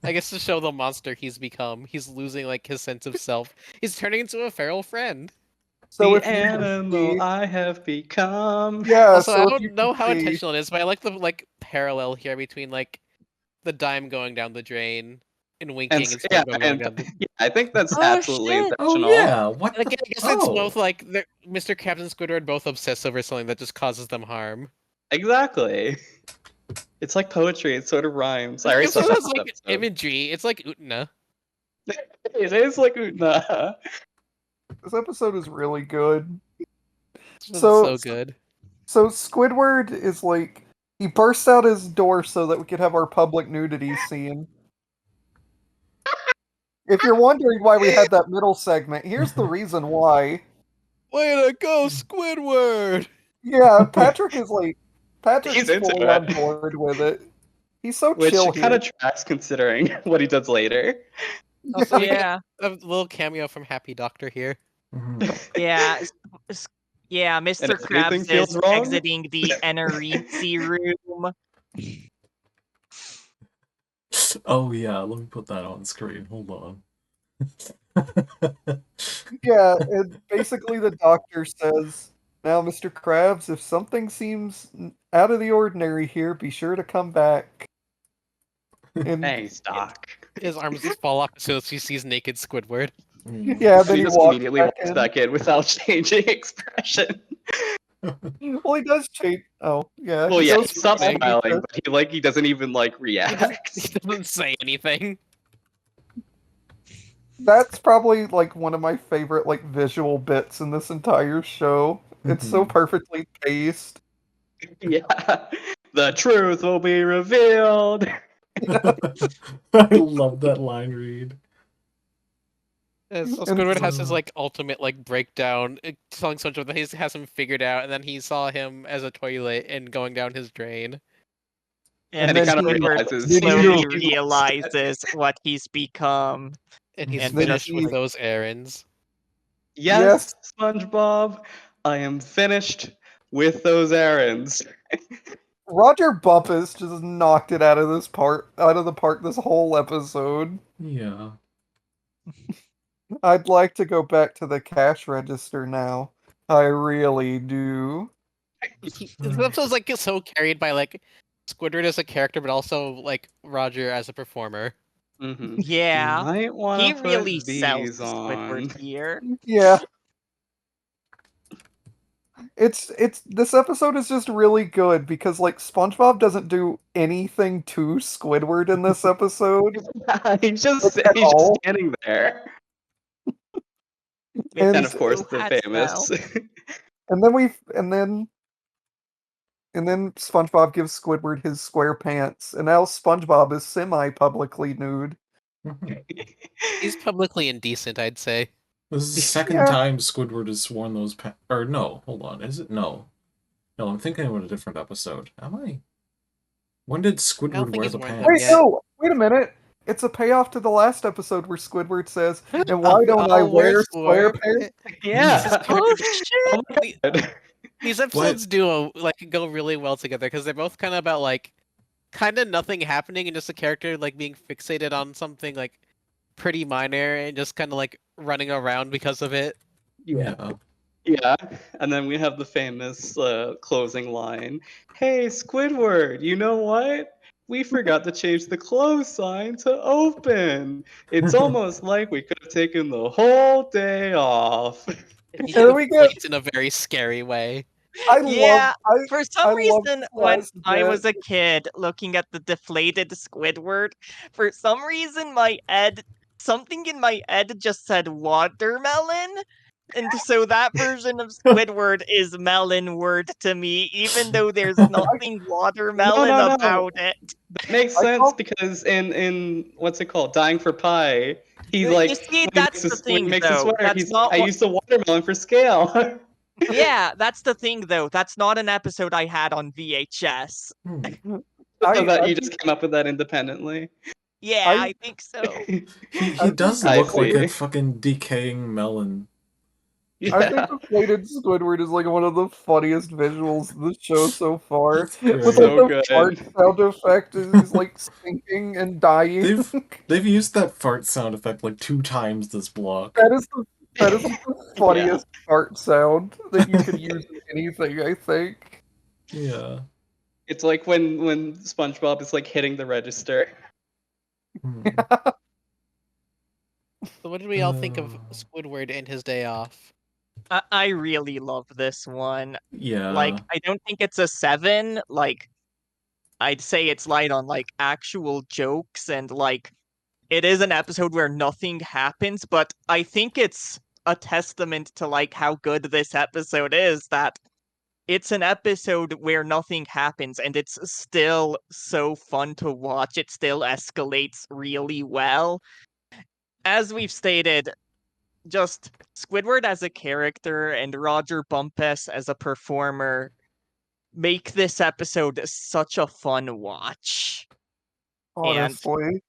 I guess to show the monster he's become. He's losing like his sense of self. He's turning into a feral friend. So The if you can animal see, I have become. yeah, Also, so I if you don't know can how see- intentional it is, but I like the like parallel here between like the dime going down the drain and winking and, Yeah, SpongeBob going and down the. yeah, I think that's Oh, absolutely shit. intentional. Oh yeah. What Like, the? I guess it's Oh. both like Mr. Krabs and Squidward both obsess over something that just causes them harm. Exactly. It's like poetry. It sort of rhymes. I already It said has that like episode. imagery. It's like Utna. It is like Utna. this episode is really good. It's So- so good. So Squidward is like he bursts out his door so that we could have our public nudity scene. If you're wondering why we had that middle segment, here's the reason why. Way to go, Squidward! Yeah, Patrick is Patrick's He's into fully it. on board with it. He's so Which chill kind here. of tracks considering what he does later. Also, we get Yeah, a little cameo from Happy Doctor here. Mhm. yeah, yeah. Mr. if anything Krabs feels is wrong- exiting the Enereezy room. Oh yeah, let me put that on screen. Hold on. Yeah, and basically the doctor says, "Now, Mr. Krabs, if something seems out of the ordinary here, be sure to come back." And Thanks, Doc. His arms just fall off as soon as he sees naked Squidward. Mm. yeah, then He he just walks immediately back walks in. back in without changing expression. Well, he does change. Oh, yeah. Well, he yeah, goes he stops from angry smiling, to- but he doesn't even like He react. doesn't say anything. That's probably like one of my favorite like visual bits in this entire show. It's so Mhm. perfectly paced. Yeah, the truth will be revealed. I love that line read. Yeah, so And- Squidward has his like ultimate like breakdown, telling SpongeBob that he has him figured out, and then he saw him as a toilet and going down his drain. And he he kind of then realizes slowly he- realizes what he's become. And he's And finished then with he- those errands. Yes, SpongeBob, I am finished with those errands. Roger Bumpus just knocked it out of the park this whole episode. Yeah. I'd like to go back to the cash register now. I really do. This episode's like so carried by like Squidward as a character, but also like Roger as a performer. Mhm. Yeah, Might want he to really put sells these the on. Squidward here. Yeah. It's this episode is just really good because like SpongeBob doesn't do anything to Squidward in this episode. he's just At all. standing there. And And of course, so the hot famous. And then And then SpongeBob gives Squidward his square pants, and now SpongeBob is semi-publicly nude. He's publicly indecent, I'd say. This is the second Yeah. time Squidward has worn those pants. Or no, hold on. Is it? No. No, I'm thinking about a different episode. Am I? When did Squidward think wear he's the worn them pants? Wait, yet. no! Wait a minute! It's a payoff to the last episode where Squidward says, "And why don't I I'll wear square pants?" Yeah. Oh shit! These episodes do go really well together because they're both kind of about like kind of nothing happening and just a character like being fixated on something like pretty minor and just kind of like running around because of it. Yeah. Yeah, and then we have the famous closing line. Hey, Squidward, you know what? We forgot to change the close sign to open. It's almost like we could have taken the whole day off. He There we go. deflates in a very scary way. Yeah, I For I some love reason, when Kast I was bit. a kid looking at the deflated Squidward, for some reason my ed something in my ed just said watermelon. And so that version of Squidward is melon word to me, even though there's nothing watermelon no. about it. That makes I sense call- because in what's it called, Dying for Pie, he's You like see, when he that's makes the when he thing, makes a though. sweater, That's he's not like, I what. used the watermelon for scale. Yeah, that's the thing, though. That's not an episode I had on VHS. So I that you think- just came up with that independently. Yeah, I- I think so. He does I look like a see. fucking decaying melon. I Yeah. think deflated Squidward is like one of the funniest visuals of the show so far. It's great. With So like the good. fart sound effect as he's like sinking and dying. They've used that fart sound effect like 2 times this block. That is like the funniest fart sound that you could use in anything, I think. Yeah. It's like when SpongeBob is like hitting the register. Hmm. So what did we all think of Squidward and his day off? I really love this one. Yeah. Like, I don't think it's a 7. Like, I'd say it's light on like actual jokes and like it is an episode where nothing happens, but I think it's a testament to like how good this episode is that it's an episode where nothing happens and it's still so fun to watch. It still escalates really well. As we've stated, just Squidward as a character and Roger Bumpus as a performer make this episode such a fun watch. Honestly.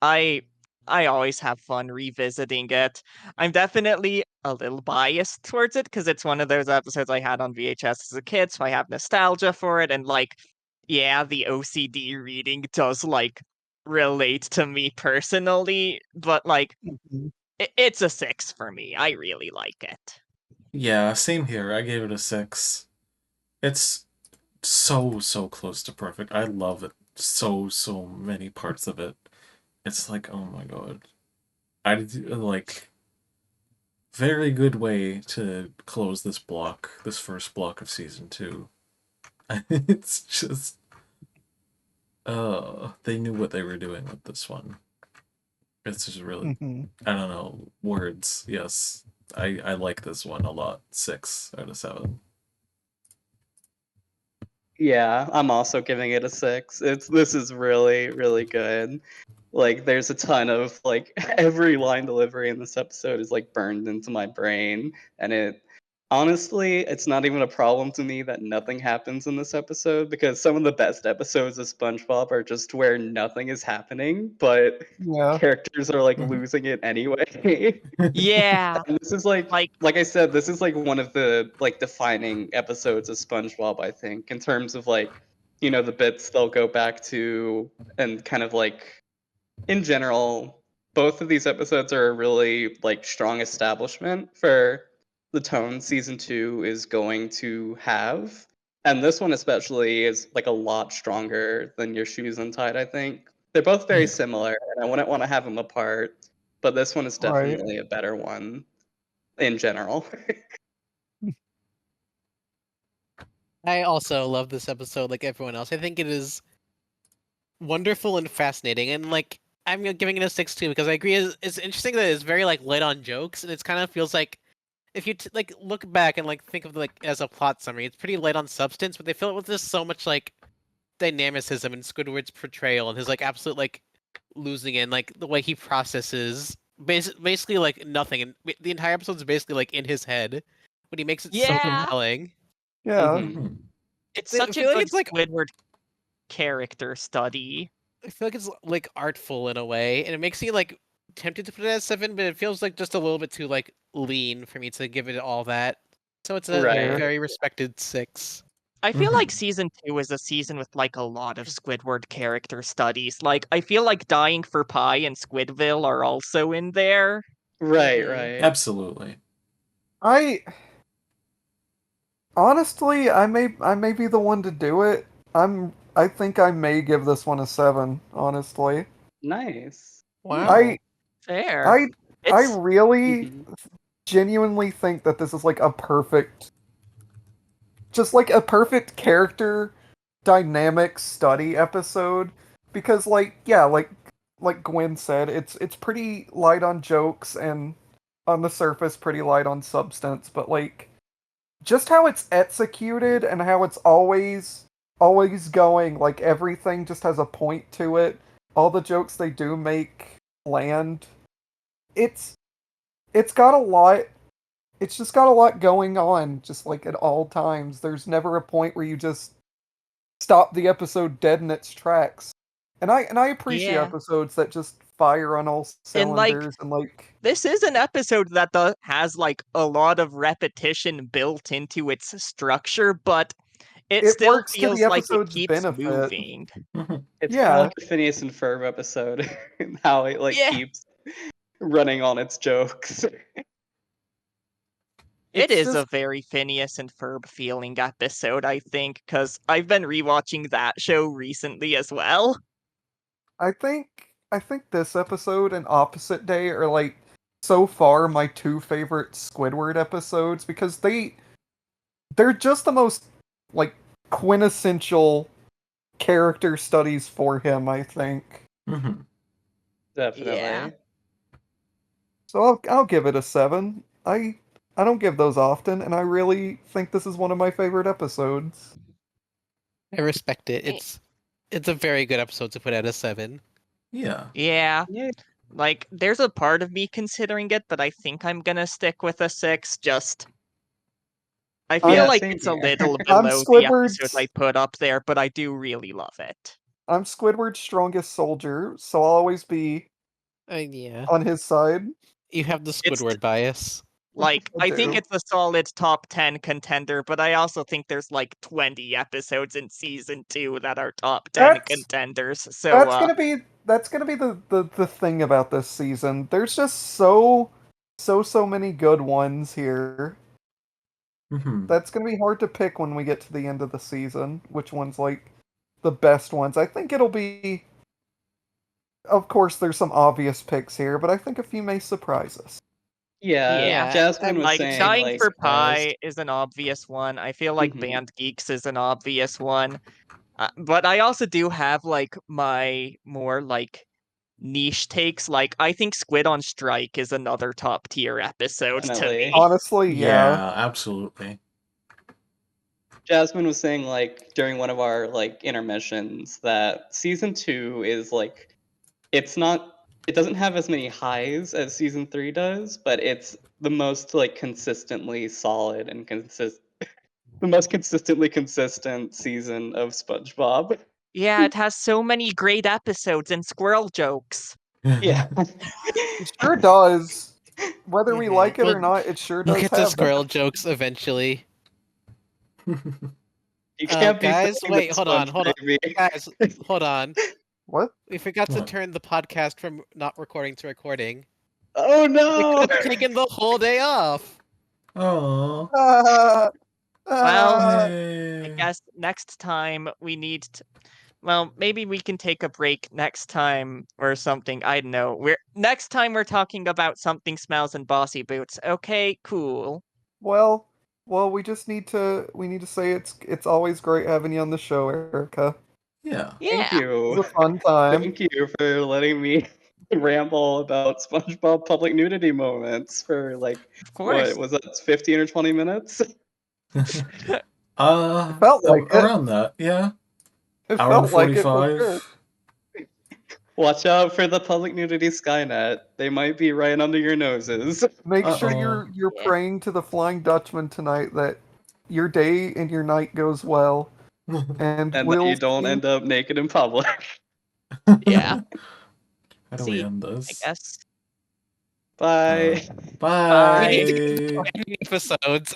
I always have fun revisiting it. I'm definitely a little biased towards it because it's one of those episodes I had on VHS as a kid, so I have nostalgia for it. And like, yeah, the OCD reading does like relate to me personally, but like, it's a 6 for me. I really like it. Yeah, same here. I gave it a 6. It's so close to perfect. I love it. So many parts of it. It's like, oh my god. Like very good way to close this first block of season 2. It's just they knew what they were doing with this one. It's just really I don't know, words. Yes. I like this one a lot. 6 out of 7. Yeah, I'm also giving it a 6. This is really good. Like there's a ton of like every line delivery in this episode is like burned into my brain, and it honestly, it's not even a problem to me that nothing happens in this episode because some of the best episodes of SpongeBob are just where nothing is happening, but Yeah. characters are like losing it anyway. Yeah, And this is like I said, this is like one of the like defining episodes of SpongeBob, I think, in terms of like, you know, the bits they'll go back to and kind of like in general, both of these episodes are a really like strong establishment for the tone season 2 is going to have. And this one especially is like a lot stronger than Your Shoes Untied, I think. They're both very similar, and I wouldn't want to have them apart, but this one is Right. definitely a better one in general. I also love this episode like everyone else. I think it is wonderful and fascinating, and like I'm giving it a 6 too because I agree. It's interesting that it's very like light on jokes, and it's kind of feels like if you like look back and like think of like as a plot summary, it's pretty light on substance, but they fill it with just so much like dynamicism in Squidward's portrayal and his like absolute like losing it, and like the way he processes basically like nothing, and the entire episode is basically like in his head, but he makes it so Yeah. compelling. Yeah. Mhm. Mhm. It's I such a feel like good it's, like- Squidward character study. I feel like it's like artful in a way, and it makes me like tempted to put it at 7, but it feels like just a little bit too like lean for me to give it all that. So it's a Right. very respected 6. I feel Mhm. like season 2 is a season with like a lot of Squidward character studies. Like I feel like Dying for Pie and Squidville are also in there. Right, Mhm. right. Absolutely. I honestly, I may be the one to do it. I think I may give this one a 7, honestly. Nice. Wow. I Fair. I It's really Mhm. genuinely think that this is like a perfect character dynamic study episode, because like yeah, like Gwen said, it's pretty light on jokes and on the surface pretty light on substance, but like just how it's executed and how it's always going, like everything just has a point to it. All the jokes they do make land. It's got a lot. It's just got a lot going on, just like at all times. There's never a point where you just stop the episode dead in its tracks. And I appreciate Yeah. episodes that just fire on all And, like, cylinders and like this is an episode that has like a lot of repetition built into its structure, but it it still works to feels the like it episode's keeps benefit. moving. Mhm. It's Yeah. kind of like a Phineas and Ferb episode, and how it like Yeah. keeps running on its jokes. It It's is a just very Phineas and Ferb feeling episode, I think, because I've been rewatching that show recently as well. I think this episode and Opposite Day are like so far my two favorite Squidward episodes, because they're just the most like quintessential character studies for him, I think. Mhm. Definitely. Yeah. So I'll give it a 7. I don't give those often, and I really think this is one of my favorite episodes. I respect it. Eh. It's a very good episode to put at a 7. Yeah. Yeah. Yeah. Like, there's a part of me considering it, but I think I'm gonna stick with a 6, just... I feel Yeah, like same it's a here. little I'm below the Squidward's- episodes I put up there, but I do really love it. I'm Squidward's strongest soldier, so I'll always be Yeah. on his side. You have the It's- Squidward bias. Like, I I think do. it's a solid top 10 contender, but I also think there's like 20 episodes in season 2 that are top 10 That's- contenders. So That's gonna be the thing about this season. There's just so many good ones here. Mhm. That's gonna be hard to pick when we get to the end of the season, which one's like the best ones. I think it'll be, of course there's some obvious picks here, but I think a few may surprise us. Yeah, Yeah, Jasmine was like saying Dying like for surprised. Pie is an obvious one. I feel like Mhm. Band Geeks is an obvious one. But I also do have like my more like niche takes. Like I think Squid on Strike is another top tier episode to Definitely. me. Honestly, yeah. Yeah, absolutely. Jasmine was saying like during one of our like intermissions that season 2 is like it doesn't have as many highs as season 3 does, but it's the most like consistently solid and the most consistently consistent season of SpongeBob. Yeah, it has so many great episodes and squirrel jokes. Yeah. It sure does. Whether we Mhm. like it or We'll- not, it sure does We'll get to have squirrel that. jokes eventually. You can't be Guys, saying wait, that hold on, Sponge hold on. Baby- Guys, hold on. What? We forgot to What? turn the podcast from not recording to recording. Oh We no! could have taken the whole day off. Oh. Well, I Yay. guess next time we need to. Well, maybe we can take a break next time or something. I don't know. Next time we're talking about Something Smells and Bossy Boots. Okay, cool. well, we just need to say it's always great having you on the show, Erica. Yeah. Yeah. Thank It was you. a fun time. Thank you for letting me ramble about SpongeBob public nudity moments for like Of course. what was that, 15 or 20 minutes? felt like it. Around that, yeah. It Hour and felt like it for 45. sure. Watch out for the public nudity Skynet. They might be right under your noses. Make sure Uh-oh. you're Yeah. praying to the Flying Dutchman tonight that your day and your night goes well, and And that we'll you don't see- end up naked in public. Yeah. How do we See, end I this? guess. Bye. Bye. We need to get episodes.